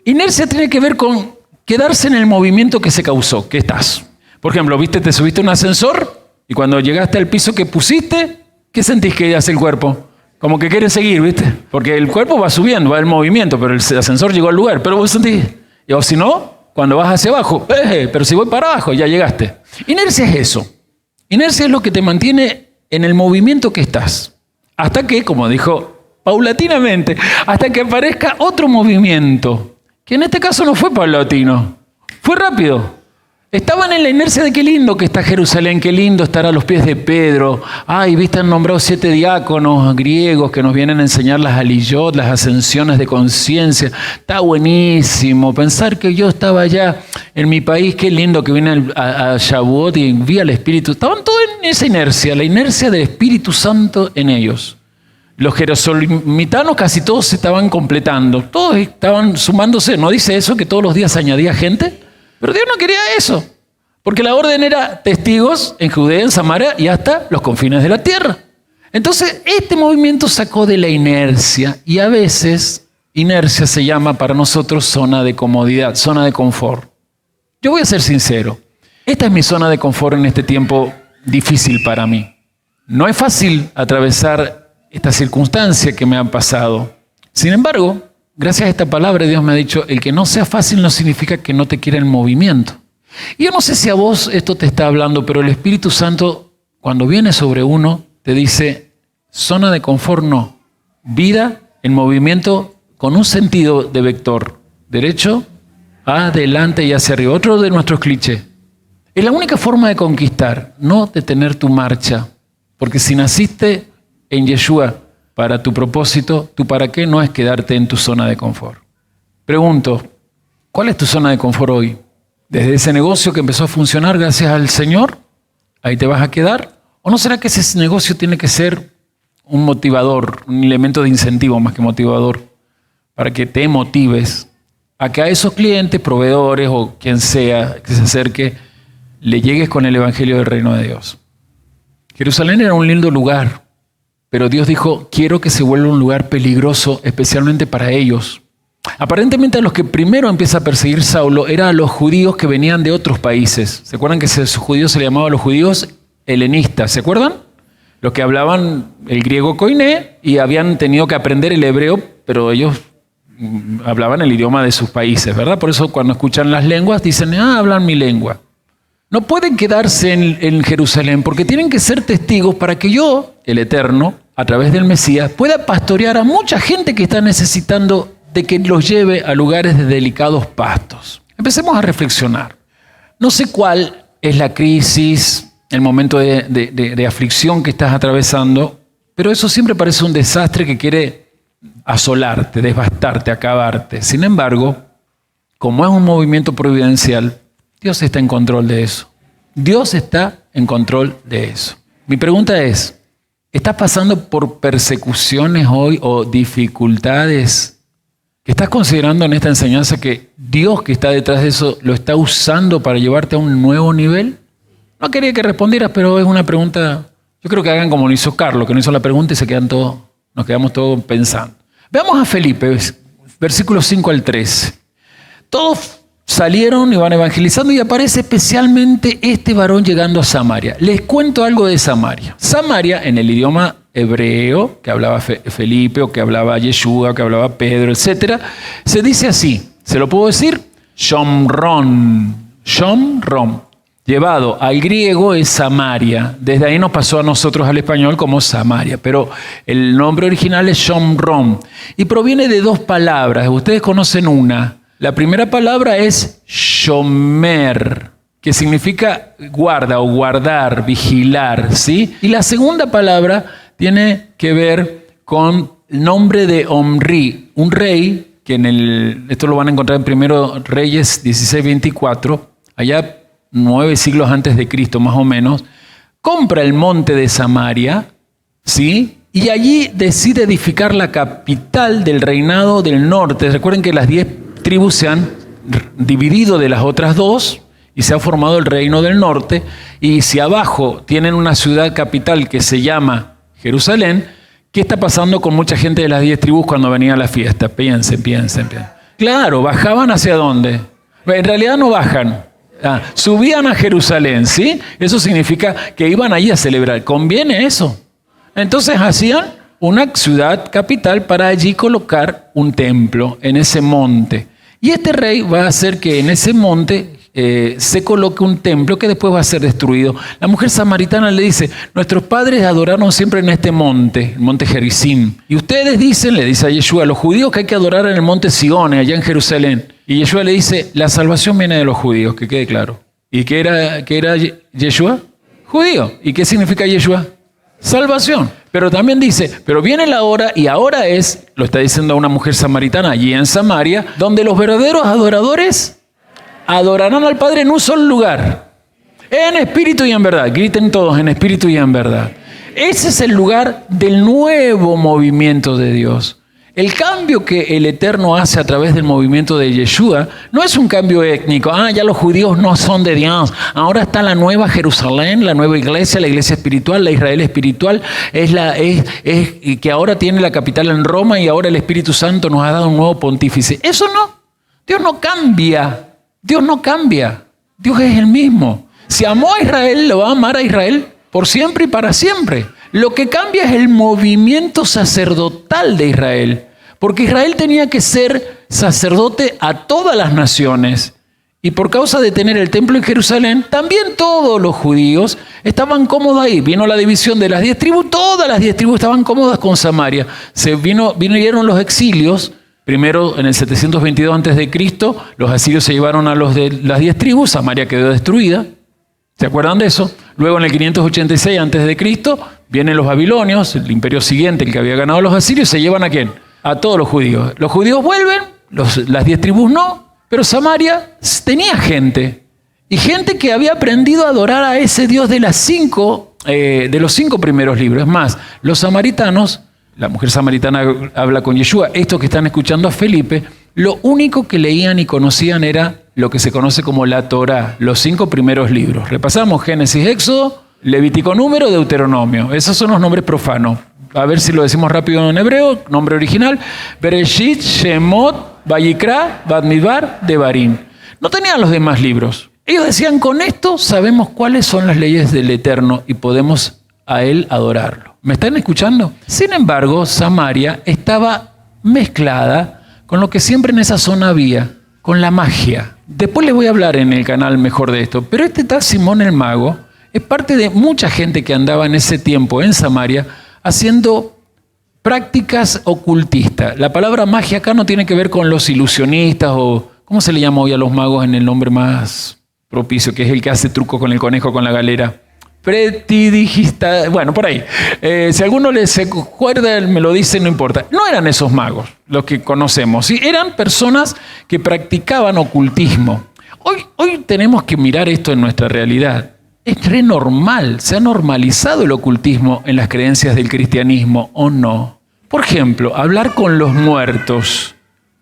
A: Inercia tiene que ver con quedarse en el movimiento que se causó, que estás. Por ejemplo, te subiste a un ascensor y cuando llegaste al piso que pusiste, ¿qué sentís que hace el cuerpo? Como que quiere seguir, ¿viste? Porque el cuerpo va subiendo, va en movimiento, pero el ascensor llegó al lugar. Pero vos sentís, o si no, cuando vas hacia abajo, pero si voy para abajo, ya llegaste. Inercia es eso. Inercia es lo que te mantiene en el movimiento que estás. Hasta que, como dijo, paulatinamente, hasta que aparezca otro movimiento, que en este caso no fue paulatino, fue rápido. Estaban en la inercia de qué lindo que está Jerusalén, qué lindo estar a los pies de Pedro. Ay, viste, han nombrado 7 diáconos griegos que nos vienen a enseñar las aliyot, las ascensiones de conciencia. Está buenísimo. Pensar que yo estaba allá en mi país, qué lindo que vine a Shavuot y vi al Espíritu. Estaban todos en esa inercia, la inercia del Espíritu Santo en ellos. Los jerosolimitanos casi todos se estaban completando, todos estaban sumándose. ¿No dice eso que todos los días añadía gente? Pero Dios no quería eso, porque la orden era testigos en Judea, en Samaria y hasta los confines de la tierra. Entonces, este movimiento sacó de la inercia y a veces inercia se llama para nosotros zona de comodidad, zona de confort. Yo voy a ser sincero, esta es mi zona de confort en este tiempo difícil para mí. No es fácil atravesar esta circunstancia que me ha pasado. Sin embargo, gracias a esta palabra Dios me ha dicho, el que no sea fácil no significa que no te quiera el movimiento. Y yo no sé si a vos esto te está hablando, pero el Espíritu Santo cuando viene sobre uno te dice, zona de confort no, vida en movimiento con un sentido de vector, derecho, adelante y hacia arriba. Otro de nuestros clichés. Es la única forma de conquistar, no detener tu marcha, porque si naciste en Yeshua, para tu propósito, tu para qué no es quedarte en tu zona de confort. Pregunto, ¿cuál es tu zona de confort hoy? ¿Desde ese negocio que empezó a funcionar gracias al Señor? ¿Ahí te vas a quedar? ¿O no será que ese negocio tiene que ser un motivador, un elemento de incentivo más que motivador, para que te motives a que a esos clientes, proveedores o quien sea que se acerque, le llegues con el evangelio del reino de Dios? Jerusalén era un lindo lugar, pero Dios dijo, quiero que se vuelva un lugar peligroso, especialmente para ellos. Aparentemente a los que primero empieza a perseguir Saulo eran a los judíos que venían de otros países. ¿Se acuerdan que esos judíos se le llamaban los judíos helenistas? ¿Se acuerdan? Los que hablaban el griego koiné y habían tenido que aprender el hebreo, pero ellos hablaban el idioma de sus países, ¿verdad? Por eso cuando escuchan las lenguas dicen, hablan mi lengua. No pueden quedarse en Jerusalén porque tienen que ser testigos para que yo, el Eterno, a través del Mesías, pueda pastorear a mucha gente que está necesitando de que los lleve a lugares de delicados pastos. Empecemos a reflexionar. No sé cuál es la crisis, el momento de aflicción que estás atravesando, pero eso siempre parece un desastre que quiere asolarte, devastarte, acabarte. Sin embargo, como es un movimiento providencial, Dios está en control de eso. Dios está en control de eso. Mi pregunta es, ¿estás pasando por persecuciones hoy o dificultades que estás considerando en esta enseñanza que Dios que está detrás de eso lo está usando para llevarte a un nuevo nivel? No quería que respondieras, pero es una pregunta, yo creo que hagan como lo hizo Carlos, que no hizo la pregunta y nos quedamos todos pensando. Veamos a Felipe, versículos 5 al 13. Todos salieron y van evangelizando y aparece especialmente este varón llegando a Samaria. Les cuento algo de Samaria. Samaria, en el idioma hebreo, que hablaba Felipe, o que hablaba Yeshua, o que hablaba Pedro, etc., se dice así: ¿Se lo puedo decir? Shomron. Shomron. Llevado al griego es Samaria. Desde ahí nos pasó a nosotros al español como Samaria. Pero el nombre original es Shomron. Y proviene de dos palabras. Ustedes conocen una. La primera palabra es shomer, que significa guarda o guardar, vigilar, ¿sí? Y la segunda palabra tiene que ver con el nombre de Omri, un rey, que esto lo van a encontrar en 1 Reyes 16:24, allá 9 siglos antes de Cristo más o menos, compra el monte de Samaria, ¿sí? Y allí decide edificar la capital del reinado del norte. Recuerden que las 10 tribus se han dividido de las otras 2 y se ha formado el reino del norte. Y si abajo tienen una ciudad capital que se llama Jerusalén, ¿qué está pasando con mucha gente de las 10 tribus cuando venía a la fiesta? Piensen. Claro, ¿bajaban hacia dónde? En realidad no bajan. Subían a Jerusalén, ¿sí? Eso significa que iban allí a celebrar. ¿Conviene eso? Entonces hacían una ciudad capital para allí colocar un templo en ese monte. Y este rey va a hacer que en ese monte se coloque un templo que después va a ser destruido. La mujer samaritana le dice, nuestros padres adoraron siempre en este monte, el monte Gerizim. Y ustedes dicen, le dice a Yeshua, los judíos que hay que adorar en el monte Sione, allá en Jerusalén. Y Yeshua le dice, la salvación viene de los judíos, que quede claro. ¿Y qué era Yeshua? Judío. ¿Y qué significa Yeshua? Salvación. Pero también dice, pero viene la hora, y ahora es, lo está diciendo a una mujer samaritana allí en Samaria, donde los verdaderos adoradores adorarán al Padre en un solo lugar, en espíritu y en verdad. Griten todos, en espíritu y en verdad. Ese es el lugar del nuevo movimiento de Dios. El cambio que el Eterno hace a través del movimiento de Yeshua no es un cambio étnico. Ya los judíos no son de Dios. Ahora está la nueva Jerusalén, la nueva iglesia, la iglesia espiritual, la Israel espiritual, es que ahora tiene la capital en Roma y ahora el Espíritu Santo nos ha dado un nuevo pontífice. Eso no. Dios no cambia. Dios no cambia. Dios es el mismo. Si amó a Israel, lo va a amar a Israel por siempre y para siempre. Lo que cambia es el movimiento sacerdotal de Israel. Porque Israel tenía que ser sacerdote a todas las naciones. Y por causa de tener el templo en Jerusalén, también todos los judíos estaban cómodos ahí. Vino la división de las 10 tribus, todas las 10 tribus estaban cómodas con Samaria. Vinieron los exilios. Primero, en el 722 a.C., los asirios se llevaron a los de las 10 tribus, Samaria quedó destruida. ¿Se acuerdan de eso? Luego, en el 586 a.C., vienen los babilonios, el imperio siguiente, el que había ganado a los asirios, se llevan ¿a quién? A todos los judíos. Los judíos vuelven, las 10 tribus no, pero Samaria tenía gente. Y gente que había aprendido a adorar a ese Dios de los 5 primeros libros. Es más, los samaritanos, la mujer samaritana habla con Yeshua, estos que están escuchando a Felipe, lo único que leían y conocían era lo que se conoce como la Torá, los 5 primeros libros. Repasamos Génesis, Éxodo, Levítico, Número, Deuteronomio. Esos son los nombres profanos. A ver si lo decimos rápido en hebreo, nombre original. Bereshit, Shemot, Vayikra, Bamidbar, Devarim. No tenían los demás libros. Ellos decían, con esto sabemos cuáles son las leyes del Eterno y podemos a Él adorarlo. ¿Me están escuchando? Sin embargo, Samaria estaba mezclada con lo que siempre en esa zona había, con la magia. Después les voy a hablar en el canal mejor de esto, pero este tal Simón el Mago es parte de mucha gente que andaba en ese tiempo en Samaria haciendo prácticas ocultistas. La palabra magia acá no tiene que ver con los ilusionistas o, ¿cómo se le llama hoy a los magos en el nombre más propicio, que es el que hace truco con el conejo con la galera? Pretidigista, bueno, por ahí. Si alguno les acuerda, me lo dice, no importa. No eran esos magos los que conocemos, ¿sí? Eran personas que practicaban ocultismo. Hoy tenemos que mirar esto en nuestra realidad. Es re normal, se ha normalizado el ocultismo en las creencias del cristianismo, ¿o no? Por ejemplo, hablar con los muertos.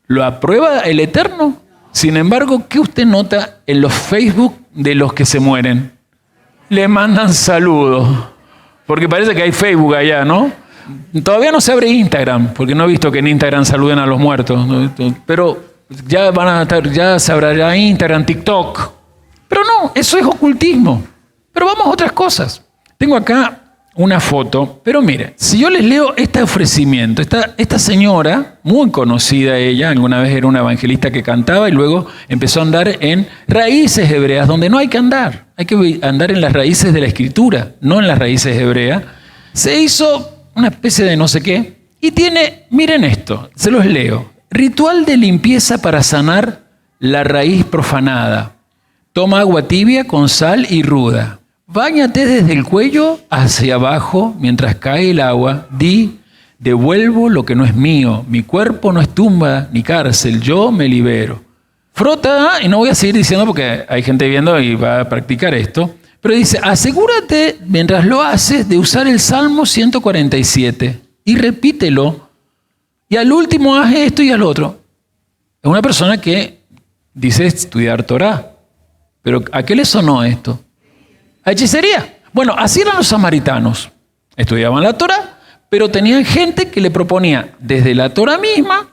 A: ¿Lo aprueba el Eterno? Sin embargo, ¿qué usted nota en los Facebook de los que se mueren? Le mandan saludos, porque parece que hay Facebook allá, ¿no? Todavía no se abre Instagram, porque no he visto que en Instagram saluden a los muertos, ¿no? Pero ya se abrirá Instagram, TikTok. Pero no, eso es ocultismo. Pero vamos a otras cosas. Tengo acá una foto, pero mire, si yo les leo este ofrecimiento, esta señora, muy conocida ella, alguna vez era una evangelista que cantaba y luego empezó a andar en raíces hebreas, donde no hay que andar, hay que andar en las raíces de la Escritura, no en las raíces hebreas. Se hizo una especie de no sé qué y tiene, miren esto, se los leo, ritual de limpieza para sanar la raíz profanada. Toma agua tibia con sal y ruda. Báñate desde el cuello hacia abajo mientras cae el agua. Di, devuelvo lo que no es mío. Mi cuerpo no es tumba ni cárcel. Yo me libero. Frota, y no voy a seguir diciendo porque hay gente viendo y va a practicar esto, pero dice, asegúrate mientras lo haces de usar el Salmo 147 y repítelo. Y al último haz esto y al otro. Es una persona que dice estudiar Torá. Pero ¿a qué le sonó esto? A hechicería. Bueno, así eran los samaritanos. Estudiaban la Torá, pero tenían gente que le proponía desde la Torá misma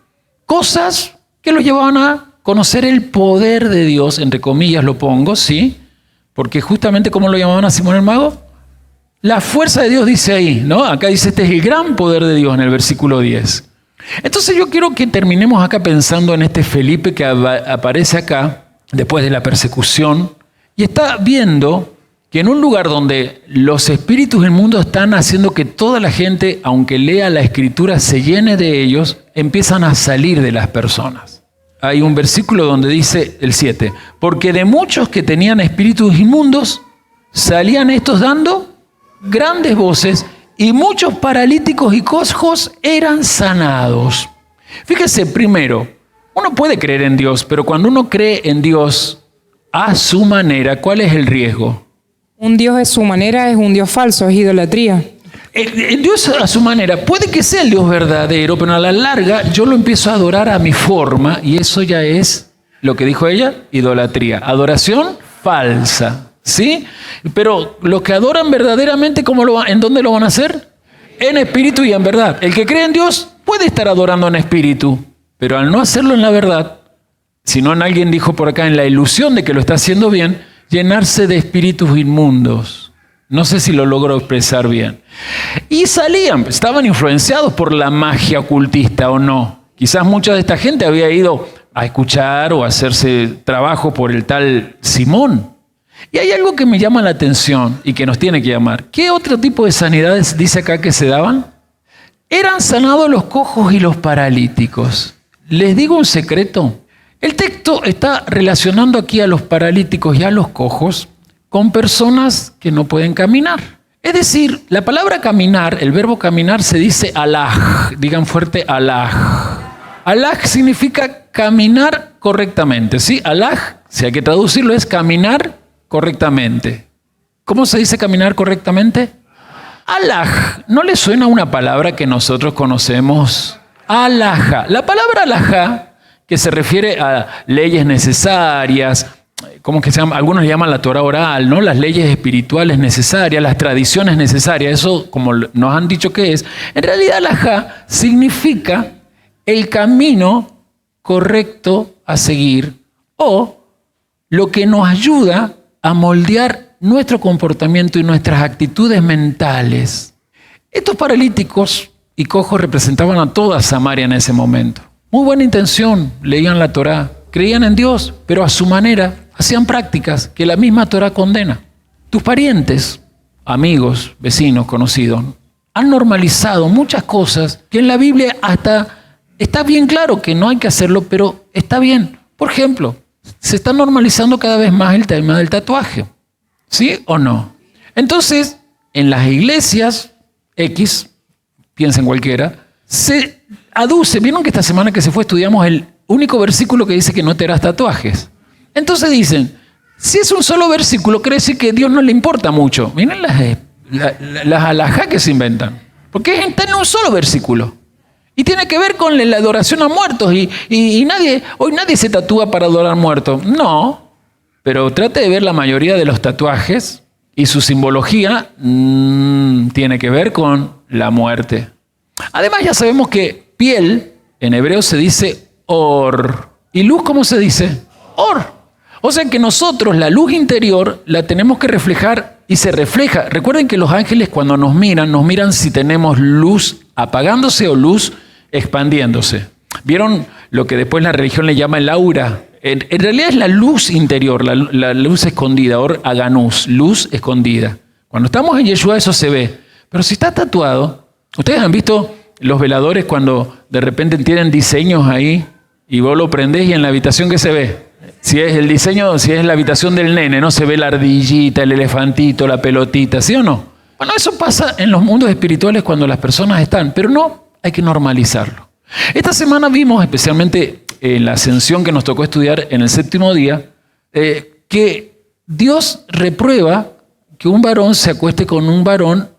A: cosas que los llevaban a conocer el poder de Dios, entre comillas lo pongo, ¿sí? Porque justamente, ¿cómo lo llamaban a Simón el Mago? La fuerza de Dios dice ahí, ¿no? Acá dice, este es el gran poder de Dios en el versículo 10. Entonces yo quiero que terminemos acá pensando en este Felipe que aparece acá, después de la persecución, y está viendo que en un lugar donde los espíritus del mundo están haciendo que toda la gente, aunque lea la Escritura, se llene de ellos, empiezan a salir de las personas. Hay un versículo donde dice el 7, porque de muchos que tenían espíritus inmundos, salían estos dando grandes voces, y muchos paralíticos y cojos eran sanados. Fíjese, primero, uno puede creer en Dios, pero cuando uno cree en Dios a su manera, ¿cuál es el riesgo?
E: Un Dios a su manera es un Dios falso, es idolatría.
A: El Dios a su manera puede que sea el Dios verdadero, pero a la larga yo lo empiezo a adorar a mi forma y eso ya es lo que dijo ella, idolatría, adoración falsa, ¿sí? Pero los que adoran verdaderamente, ¿en dónde lo van a hacer? En espíritu y en verdad. El que cree en Dios puede estar adorando en espíritu, pero al no hacerlo en la verdad, sino en alguien dijo por acá, en la ilusión de que lo está haciendo bien, llenarse de espíritus inmundos. No sé si lo logro expresar bien. Y salían, estaban influenciados por la magia ocultista o no. Quizás mucha de esta gente había ido a escuchar o a hacerse trabajo por el tal Simón. Y hay algo que me llama la atención y que nos tiene que llamar. ¿Qué otro tipo de sanidades dice acá que se daban? Eran sanados los cojos y los paralíticos. Les digo un secreto. El texto está relacionando aquí a los paralíticos y a los cojos con personas que no pueden caminar. Es decir, la palabra caminar, el verbo caminar se dice alaj. Digan fuerte alaj. Alaj significa caminar correctamente. ¿Sí? Alaj, si hay que traducirlo, es caminar correctamente. ¿Cómo se dice caminar correctamente? Alaj. ¿No le suena una palabra que nosotros conocemos? Alajá. La palabra alajá, que se refiere a leyes necesarias, ¿cómo que se llama? Algunos le llaman la Torah oral, ¿no? Las leyes espirituales necesarias, las tradiciones necesarias, eso como nos han dicho que es. En realidad alajá significa el camino correcto a seguir o lo que nos ayuda a moldear nuestro comportamiento y nuestras actitudes mentales. Estos paralíticos y cojos representaban a toda Samaria en ese momento. Muy buena intención, leían la Torá, creían en Dios, pero a su manera hacían prácticas que la misma Torá condena. Tus parientes, amigos, vecinos, conocidos, han normalizado muchas cosas que en la Biblia hasta está bien claro que no hay que hacerlo, pero está bien. Por ejemplo, se está normalizando cada vez más el tema del tatuaje. ¿Sí o no? Entonces, en las iglesias X, piensen cualquiera, se aduce, vieron que esta semana que se fue estudiamos el único versículo que dice que no te harás tatuajes. Entonces dicen, si es un solo versículo, quiere decir que a Dios no le importa mucho. Miren las alajá que se inventan. Porque está en un solo versículo. Y tiene que ver con la adoración a muertos. Y hoy nadie se tatúa para adorar muertos. No, pero trate de ver la mayoría de los tatuajes y su simbología tiene que ver con la muerte. Además ya sabemos que piel en hebreo se dice or. ¿Y luz cómo se dice? Or. O sea que nosotros la luz interior la tenemos que reflejar y se refleja. Recuerden que los ángeles cuando nos miran si tenemos luz apagándose o luz expandiéndose. ¿Vieron lo que después la religión le llama el aura? En realidad es la luz interior, la luz escondida, aganús, luz escondida. Cuando estamos en Yeshua eso se ve. Pero si está tatuado, ustedes han visto los veladores cuando de repente tienen diseños ahí y vos lo prendés y en la habitación ¿qué se ve? Si es el diseño, si es la habitación del nene, ¿no? Se ve la ardillita, el elefantito, la pelotita, ¿sí o no? Bueno, eso pasa en los mundos espirituales cuando las personas están, pero no, hay que normalizarlo. Esta semana vimos, especialmente en la ascensión que nos tocó estudiar en el 7º día, que Dios reprueba que un varón se acueste con un varón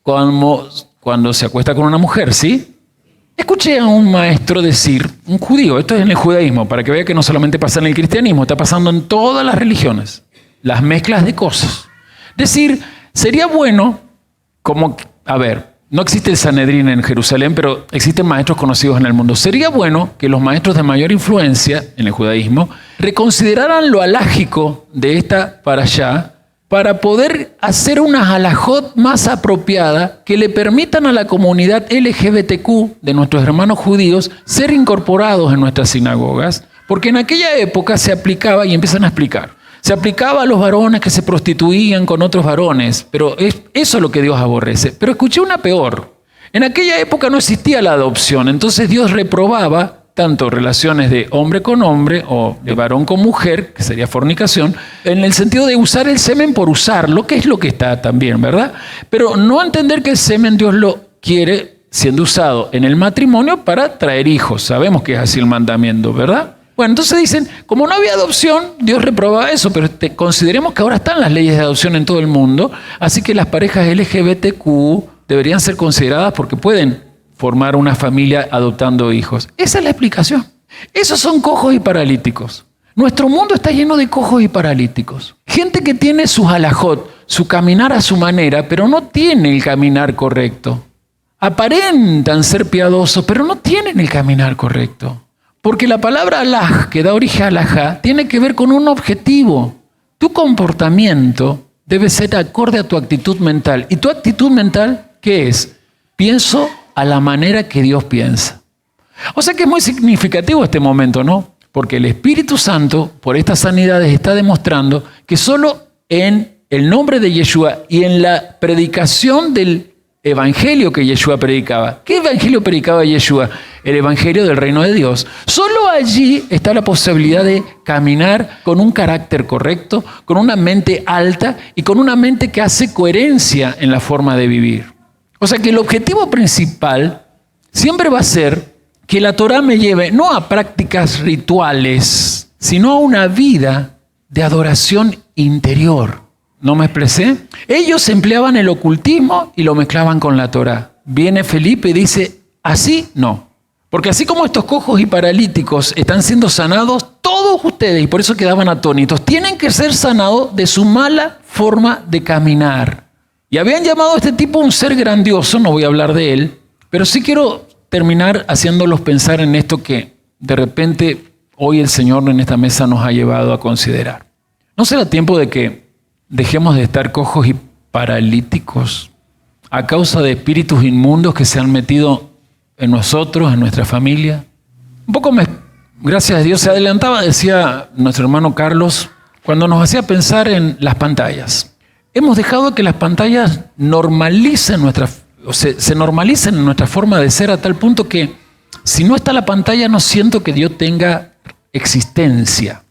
A: cuando se acuesta con una mujer, ¿sí? Escuché a un maestro decir, un judío, esto es en el judaísmo, para que vea que no solamente pasa en el cristianismo, está pasando en todas las religiones, las mezclas de cosas. Decir, sería bueno, no existe el Sanedrín en Jerusalén, pero existen maestros conocidos en el mundo. Sería bueno que los maestros de mayor influencia en el judaísmo reconsideraran lo halágico de esta parashá para poder hacer una halajot más apropiada que le permitan a la comunidad LGBTQ de nuestros hermanos judíos ser incorporados en nuestras sinagogas, porque en aquella época se aplicaba, y empiezan a explicar, se aplicaba a los varones que se prostituían con otros varones, pero eso es lo que Dios aborrece. Pero escuché una peor. En aquella época no existía la adopción, entonces Dios reprobaba tanto relaciones de hombre con hombre o de varón con mujer, que sería fornicación, en el sentido de usar el semen por usarlo, que es lo que está también, ¿verdad? Pero no entender que el semen Dios lo quiere siendo usado en el matrimonio para traer hijos. Sabemos que es así el mandamiento, ¿verdad? Bueno, entonces dicen, como no había adopción, Dios reprobaba eso, pero consideremos que ahora están las leyes de adopción en todo el mundo, así que las parejas LGBTQ deberían ser consideradas porque pueden formar una familia adoptando hijos. Esa es la explicación. Esos son cojos y paralíticos. Nuestro mundo está lleno de cojos y paralíticos. Gente que tiene su halajot, su caminar a su manera, pero no tiene el caminar correcto. Aparentan ser piadosos, pero no tienen el caminar correcto. Porque la palabra halaj, que da origen a halajá, tiene que ver con un objetivo. Tu comportamiento debe ser acorde a tu actitud mental. ¿Y tu actitud mental qué es? Pienso a la manera que Dios piensa. O sea que es muy significativo este momento, ¿no? Porque el Espíritu Santo, por estas sanidades, está demostrando que solo en el nombre de Yeshua y en la predicación del evangelio que Yeshua predicaba. ¿Qué evangelio predicaba Yeshua? El evangelio del reino de Dios. Solo allí está la posibilidad de caminar con un carácter correcto, con una mente alta y con una mente que hace coherencia en la forma de vivir. O sea que el objetivo principal siempre va a ser que la Torah me lleve no a prácticas rituales, sino a una vida de adoración interior. ¿No me expresé? Ellos empleaban el ocultismo y lo mezclaban con la Torah. Viene Felipe y dice, así no. Porque así como estos cojos y paralíticos están siendo sanados, todos ustedes, y por eso quedaban atónitos, tienen que ser sanados de su mala forma de caminar. Y habían llamado a este tipo un ser grandioso, no voy a hablar de él, pero sí quiero terminar haciéndolos pensar en esto que de repente hoy el Señor en esta mesa nos ha llevado a considerar. ¿No será tiempo de que dejemos de estar cojos y paralíticos a causa de espíritus inmundos que se han metido en nosotros, en nuestra familia? Un poco, gracias a Dios, se adelantaba, decía nuestro hermano Carlos, cuando nos hacía pensar en las pantallas. Hemos dejado que las pantallas se normalicen en nuestra forma de ser a tal punto que si no está la pantalla no siento que Dios tenga existencia.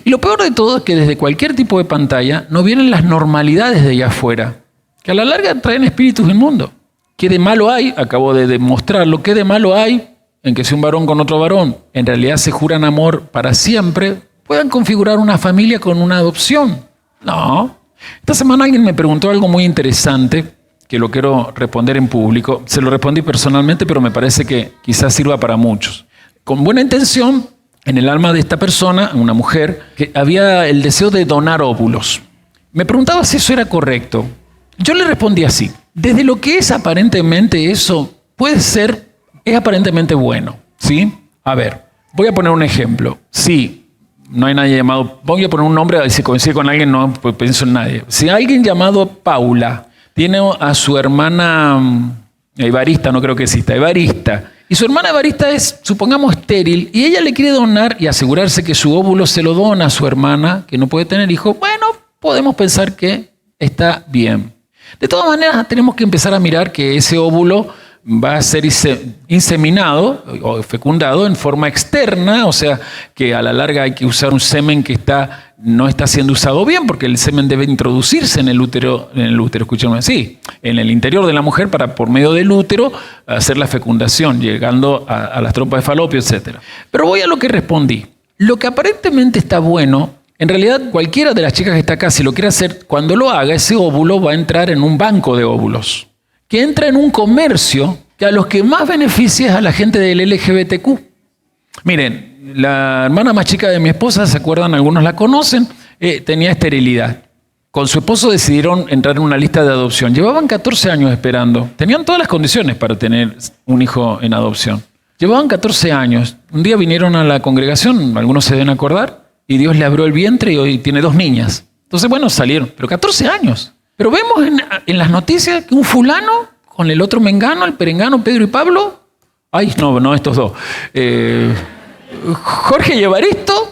A: Y lo peor de todo es que desde cualquier tipo de pantalla nos vienen las normalidades de allá afuera, que a la larga traen espíritus inmundos. ¿Qué de malo hay? Acabo de demostrarlo. ¿Qué de malo hay en que si un varón con otro varón en realidad se juran amor para siempre, puedan configurar una familia con una adopción? No. Esta semana alguien me preguntó algo muy interesante que lo quiero responder en público. Se lo respondí personalmente, pero me parece que quizás sirva para muchos. Con buena intención, en el alma de esta persona, una mujer, que había el deseo de donar óvulos. Me preguntaba si eso era correcto. Yo le respondí así. Desde lo que es aparentemente eso, es aparentemente bueno, ¿sí? A ver, voy a poner un ejemplo. Sí, no hay nadie llamado, voy a poner un nombre, si coincide con alguien, no pues pienso en nadie. Si alguien llamado Paula tiene a su hermana Evarista, no creo que exista, Evarista, y su hermana Evarista es, supongamos, estéril, y ella le quiere donar y asegurarse que su óvulo se lo dona a su hermana, que no puede tener hijos, bueno, podemos pensar que está bien. De todas maneras, tenemos que empezar a mirar que ese óvulo va a ser inseminado o fecundado en forma externa, o sea que a la larga hay que usar un semen que no está siendo usado bien, porque el semen debe introducirse en el útero, escúchenme así, en el interior de la mujer para por medio del útero hacer la fecundación, llegando a las trompas de falopio, etc. Pero voy a lo que respondí. Lo que aparentemente está bueno, en realidad cualquiera de las chicas que está acá, si lo quiere hacer, cuando lo haga, ese óvulo va a entrar en un banco de óvulos, que entra en un comercio que a los que más beneficia es a la gente del LGBTQ. Miren, la hermana más chica de mi esposa, ¿se acuerdan? Algunos la conocen, tenía esterilidad. Con su esposo decidieron entrar en una lista de adopción. Llevaban 14 años esperando. Tenían todas las condiciones para tener un hijo en adopción. Llevaban 14 años. Un día vinieron a la congregación, algunos se deben acordar, y Dios le abrió el vientre y hoy tiene 2 niñas. Entonces, bueno, salieron, pero 14 años. Pero vemos en las noticias que un fulano con el otro mengano, el perengano, Pedro y Pablo, no, estos dos. Jorge y Evaristo,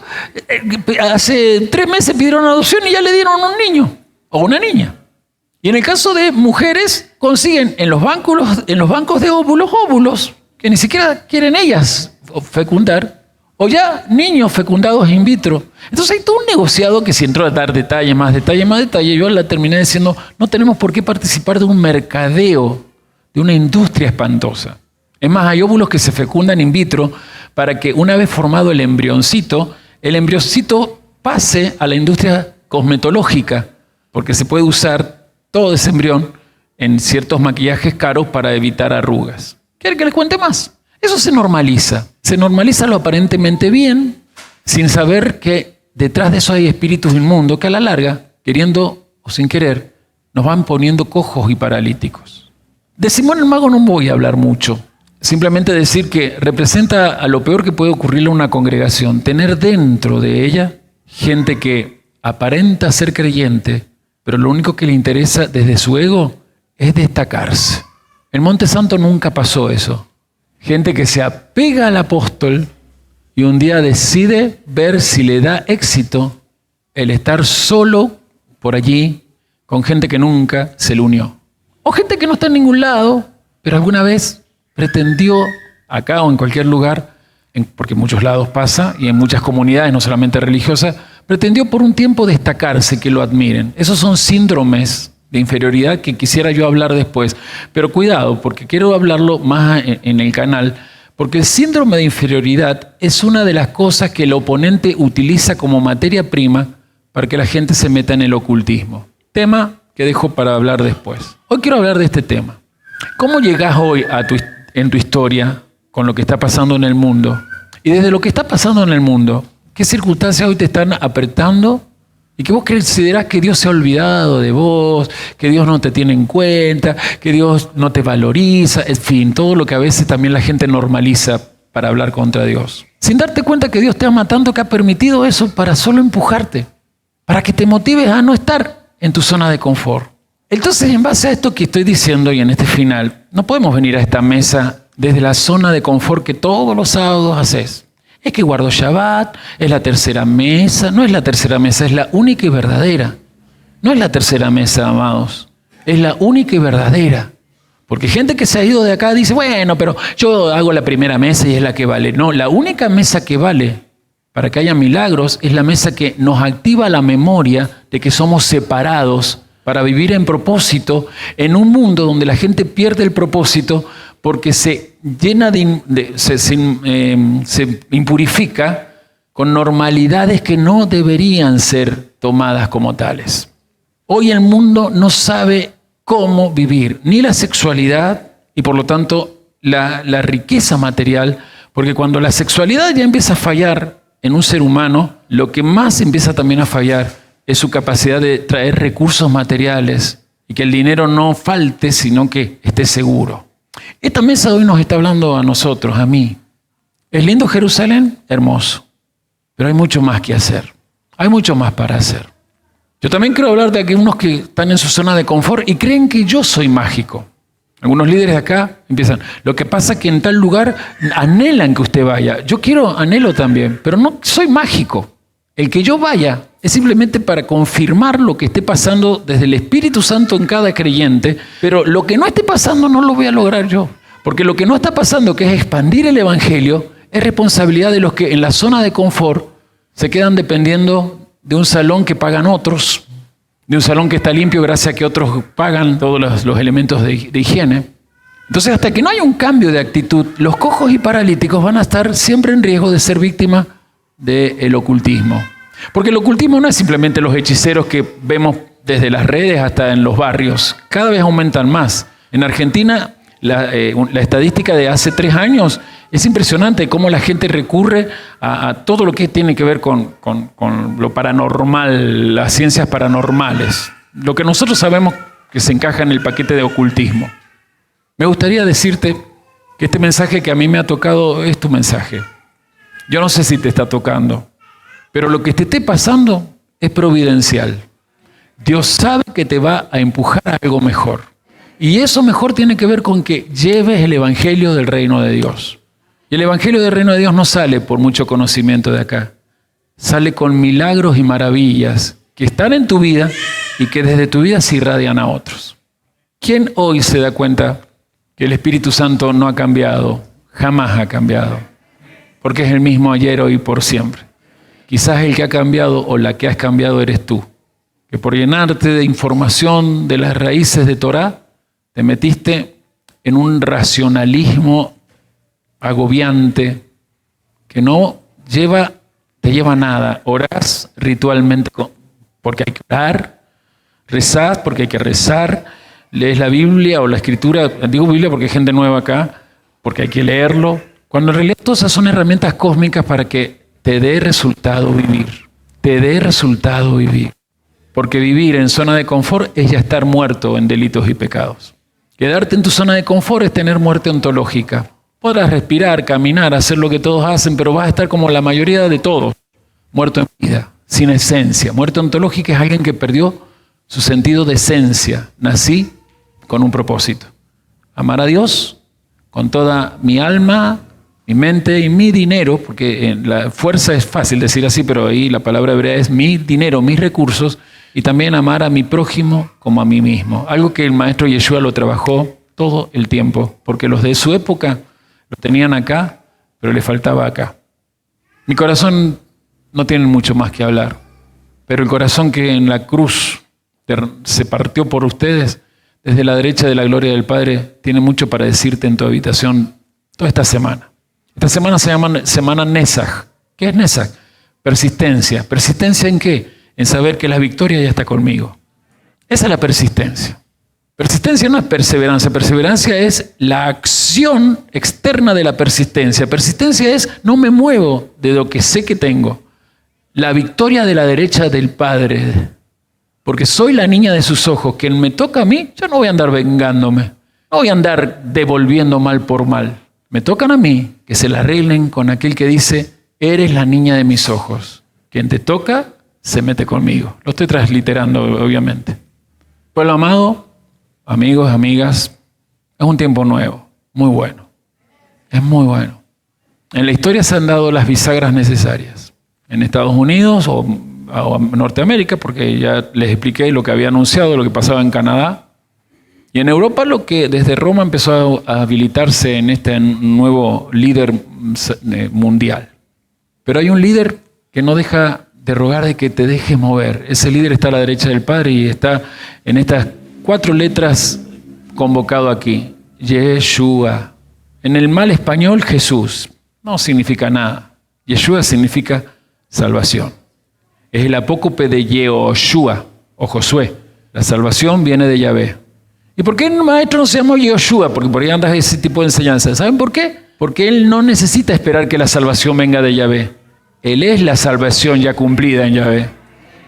A: hace 3 meses pidieron adopción y ya le dieron un niño o una niña. Y en el caso de mujeres, consiguen en los bancos de óvulos que ni siquiera quieren ellas fecundar, o ya niños fecundados in vitro. Entonces hay todo un negociado que si entró a dar más detalle, yo la terminé diciendo, no tenemos por qué participar de un mercadeo, de una industria espantosa. Es más, hay óvulos que se fecundan in vitro para que una vez formado el embrioncito pase a la industria cosmetológica, porque se puede usar todo ese embrión en ciertos maquillajes caros para evitar arrugas. ¿Quieren que les cuente más? Eso se normaliza lo aparentemente bien, sin saber que detrás de eso hay espíritus inmundos que a la larga, queriendo o sin querer, nos van poniendo cojos y paralíticos. De Simón el Mago no voy a hablar mucho, simplemente decir que representa a lo peor que puede ocurrirle a una congregación, tener dentro de ella gente que aparenta ser creyente, pero lo único que le interesa desde su ego es destacarse. En Monte Santo nunca pasó eso. Gente que se apega al apóstol y un día decide ver si le da éxito el estar solo por allí con gente que nunca se le unió. O gente que no está en ningún lado, pero alguna vez pretendió, acá o en cualquier lugar, porque en muchos lados pasa, y en muchas comunidades, no solamente religiosas, pretendió por un tiempo destacarse, que lo admiren. Esos son síndromes de inferioridad que quisiera yo hablar después. Pero cuidado, porque quiero hablarlo más en el canal, porque el síndrome de inferioridad es una de las cosas que el oponente utiliza como materia prima para que la gente se meta en el ocultismo. Tema que dejo para hablar después. Hoy quiero hablar de este tema. ¿Cómo llegás hoy en tu historia con lo que está pasando en el mundo? Y desde lo que está pasando en el mundo, ¿qué circunstancias hoy te están apretando? Y que vos considerás que Dios se ha olvidado de vos, que Dios no te tiene en cuenta, que Dios no te valoriza, en fin, todo lo que a veces también la gente normaliza para hablar contra Dios. Sin darte cuenta que Dios te ama tanto que ha permitido eso para solo empujarte, para que te motives a no estar en tu zona de confort. Entonces, en base a esto que estoy diciendo y en este final, no podemos venir a esta mesa desde la zona de confort que todos los sábados haces. Es que guardo Shabbat, es la tercera mesa. No es la tercera mesa, es la única y verdadera. No es la tercera mesa, amados. Es la única y verdadera. Porque gente que se ha ido de acá dice, bueno, pero yo hago la primera mesa y es la que vale. No, la única mesa que vale para que haya milagros es la mesa que nos activa la memoria de que somos separados para vivir en propósito en un mundo donde la gente pierde el propósito porque se llena se impurifica con normalidades que no deberían ser tomadas como tales. Hoy el mundo no sabe cómo vivir, ni la sexualidad y por lo tanto la riqueza material, porque cuando la sexualidad ya empieza a fallar en un ser humano, lo que más empieza también a fallar es su capacidad de traer recursos materiales y que el dinero no falte, sino que esté seguro. Esta mesa hoy nos está hablando a nosotros, a mí. ¿Es lindo Jerusalén? Hermoso. Pero hay mucho más que hacer. Hay mucho más para hacer. Yo también quiero hablar de algunos que están en su zona de confort y creen que yo soy mágico. Algunos líderes de acá empiezan, lo que pasa es que en tal lugar anhelan que usted vaya. Yo anhelo también, pero no soy mágico. El que yo vaya es simplemente para confirmar lo que esté pasando desde el Espíritu Santo en cada creyente, pero lo que no esté pasando no lo voy a lograr yo. Porque lo que no está pasando, que es expandir el Evangelio, es responsabilidad de los que en la zona de confort se quedan dependiendo de un salón que pagan otros, de un salón que está limpio gracias a que otros pagan todos los elementos de higiene. Entonces, hasta que no haya un cambio de actitud, los cojos y paralíticos van a estar siempre en riesgo de ser víctimas del ocultismo. Porque el ocultismo no es simplemente los hechiceros que vemos desde las redes hasta en los barrios. Cada vez aumentan más. En Argentina, la estadística de hace 3 años es impresionante cómo la gente recurre a todo lo que tiene que ver con lo paranormal, las ciencias paranormales. Lo que nosotros sabemos que se encaja en el paquete de ocultismo. Me gustaría decirte que este mensaje que a mí me ha tocado es tu mensaje. Yo no sé si te está tocando, pero lo que te esté pasando es providencial. Dios sabe que te va a empujar a algo mejor. Y eso mejor tiene que ver con que lleves el evangelio del reino de Dios. Y el evangelio del reino de Dios no sale por mucho conocimiento de acá. Sale con milagros y maravillas que están en tu vida y que desde tu vida se irradian a otros. ¿Quién hoy se da cuenta que el Espíritu Santo no ha cambiado? Jamás ha cambiado. Porque es el mismo ayer, hoy y por siempre. Quizás el que ha cambiado o la que has cambiado eres tú. Que por llenarte de información de las raíces de Torá, te metiste en un racionalismo agobiante que no te lleva a nada. Orás ritualmente porque hay que orar, rezás porque hay que rezar, lees la Biblia o la Escritura, digo Biblia porque hay gente nueva acá, porque hay que leerlo, cuando en realidad todas esas son herramientas cósmicas para que te dé resultado vivir, porque vivir en zona de confort es ya estar muerto en delitos y pecados. Quedarte en tu zona de confort es tener muerte ontológica. Podrás respirar, caminar, hacer lo que todos hacen, pero vas a estar como la mayoría de todos, muerto en vida, sin esencia. Muerte ontológica es alguien que perdió su sentido de esencia. Nací con un propósito. Amar a Dios con toda mi alma, mi mente y mi dinero, porque la fuerza es fácil decir así, pero ahí la palabra hebrea es mi dinero, mis recursos, y también amar a mi prójimo como a mí mismo. Algo que el maestro Yeshua lo trabajó todo el tiempo, porque los de su época lo tenían acá, pero le faltaba acá. Mi corazón no tiene mucho más que hablar, pero el corazón que en la cruz se partió por ustedes, desde la derecha de la gloria del Padre, tiene mucho para decirte en tu habitación toda esta semana. Esta semana se llama Semana Nesach. ¿Qué es Nesach? Persistencia. ¿Persistencia en qué? En saber que la victoria ya está conmigo. Esa es la persistencia. Persistencia no es perseverancia. Perseverancia es la acción externa de la persistencia. Persistencia es no me muevo de lo que sé que tengo. La victoria de la derecha del Padre. Porque soy la niña de sus ojos. Quien me toca a mí, yo no voy a andar vengándome. No voy a andar devolviendo mal por mal. Me tocan a mí que se la arreglen con aquel que dice, eres la niña de mis ojos. Quien te toca, se mete conmigo. Lo estoy transliterando, obviamente. Pueblo amado, amigos, amigas, es un tiempo nuevo, muy bueno. Es muy bueno. En la historia se han dado las bisagras necesarias. En Estados Unidos o Norteamérica, porque ya les expliqué lo que había anunciado, lo que pasaba en Canadá. Y en Europa lo que desde Roma empezó a habilitarse en este nuevo líder mundial. Pero hay un líder que no deja de rogar de que te dejes mover. Ese líder está a la derecha del Padre y está en estas 4 letras convocado aquí. Yeshua. En el mal español, Jesús. No significa nada. Yeshua significa salvación. Es el apócope de Yehoshua o Josué. La salvación viene de Yahvé. ¿Y por qué el maestro no se llama Yehoshua? Porque por ahí andas ese tipo de enseñanza. ¿Saben por qué? Porque él no necesita esperar que la salvación venga de Yahvé. Él es la salvación ya cumplida en Yahvé.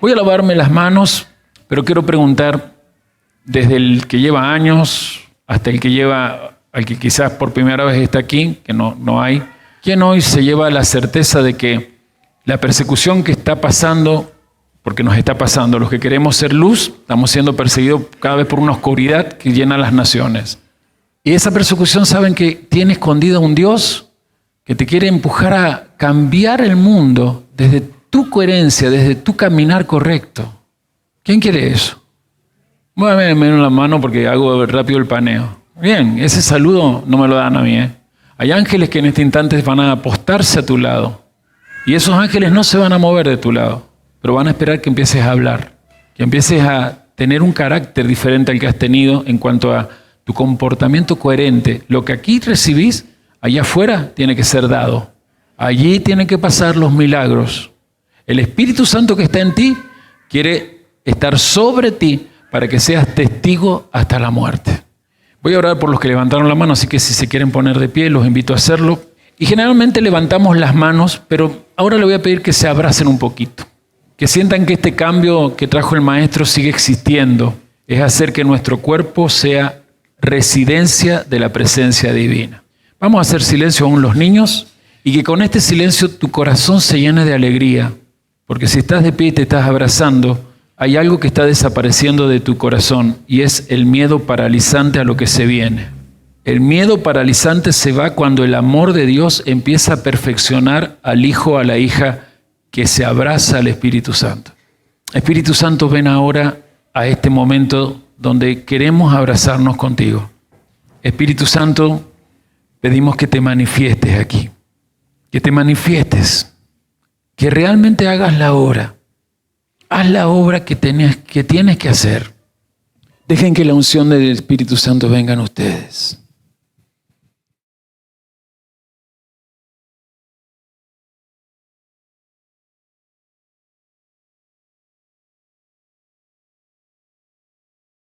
A: Voy a lavarme las manos, pero quiero preguntar, desde el que lleva años hasta el que al que quizás por primera vez está aquí, que no hay, ¿quién hoy se lleva la certeza de que La persecución que está pasando, porque nos está pasando, los que queremos ser luz, estamos siendo perseguidos cada vez por una oscuridad que llena las naciones. Y esa persecución, saben que tiene escondido un Dios que te quiere empujar a cambiar el mundo desde tu coherencia, desde tu caminar correcto. ¿Quién quiere eso? Muéveme la mano porque hago rápido el paneo. Bien, ese saludo no me lo dan a mí. Hay ángeles que en este instante van a apostarse a tu lado. Y esos ángeles no se van a mover de tu lado, pero van a esperar que empieces a hablar, que empieces a tener un carácter diferente al que has tenido en cuanto a tu comportamiento coherente. Lo que aquí recibís, allá afuera tiene que ser dado. Allí tienen que pasar los milagros. El Espíritu Santo que está en ti quiere estar sobre ti para que seas testigo hasta la muerte. Voy a orar por los que levantaron la mano, así que si se quieren poner de pie, los invito a hacerlo. Y generalmente levantamos las manos, pero ahora le voy a pedir que se abracen un poquito. Que sientan que este cambio que trajo el Maestro sigue existiendo. Es hacer que nuestro cuerpo sea residencia de la presencia divina. Vamos a hacer silencio aún los niños y que con este silencio tu corazón se llene de alegría. Porque si estás de pie y te estás abrazando, hay algo que está desapareciendo de tu corazón y es el miedo paralizante a lo que se viene. El miedo paralizante se va cuando el amor de Dios empieza a perfeccionar al hijo o a la hija que se abraza al Espíritu Santo. Espíritu Santo, ven ahora a este momento donde queremos abrazarnos contigo. Espíritu Santo, pedimos que te manifiestes aquí, que te manifiestes, que realmente hagas la obra. Haz la obra que tienes que hacer. Dejen que la unción del Espíritu Santo venga en ustedes.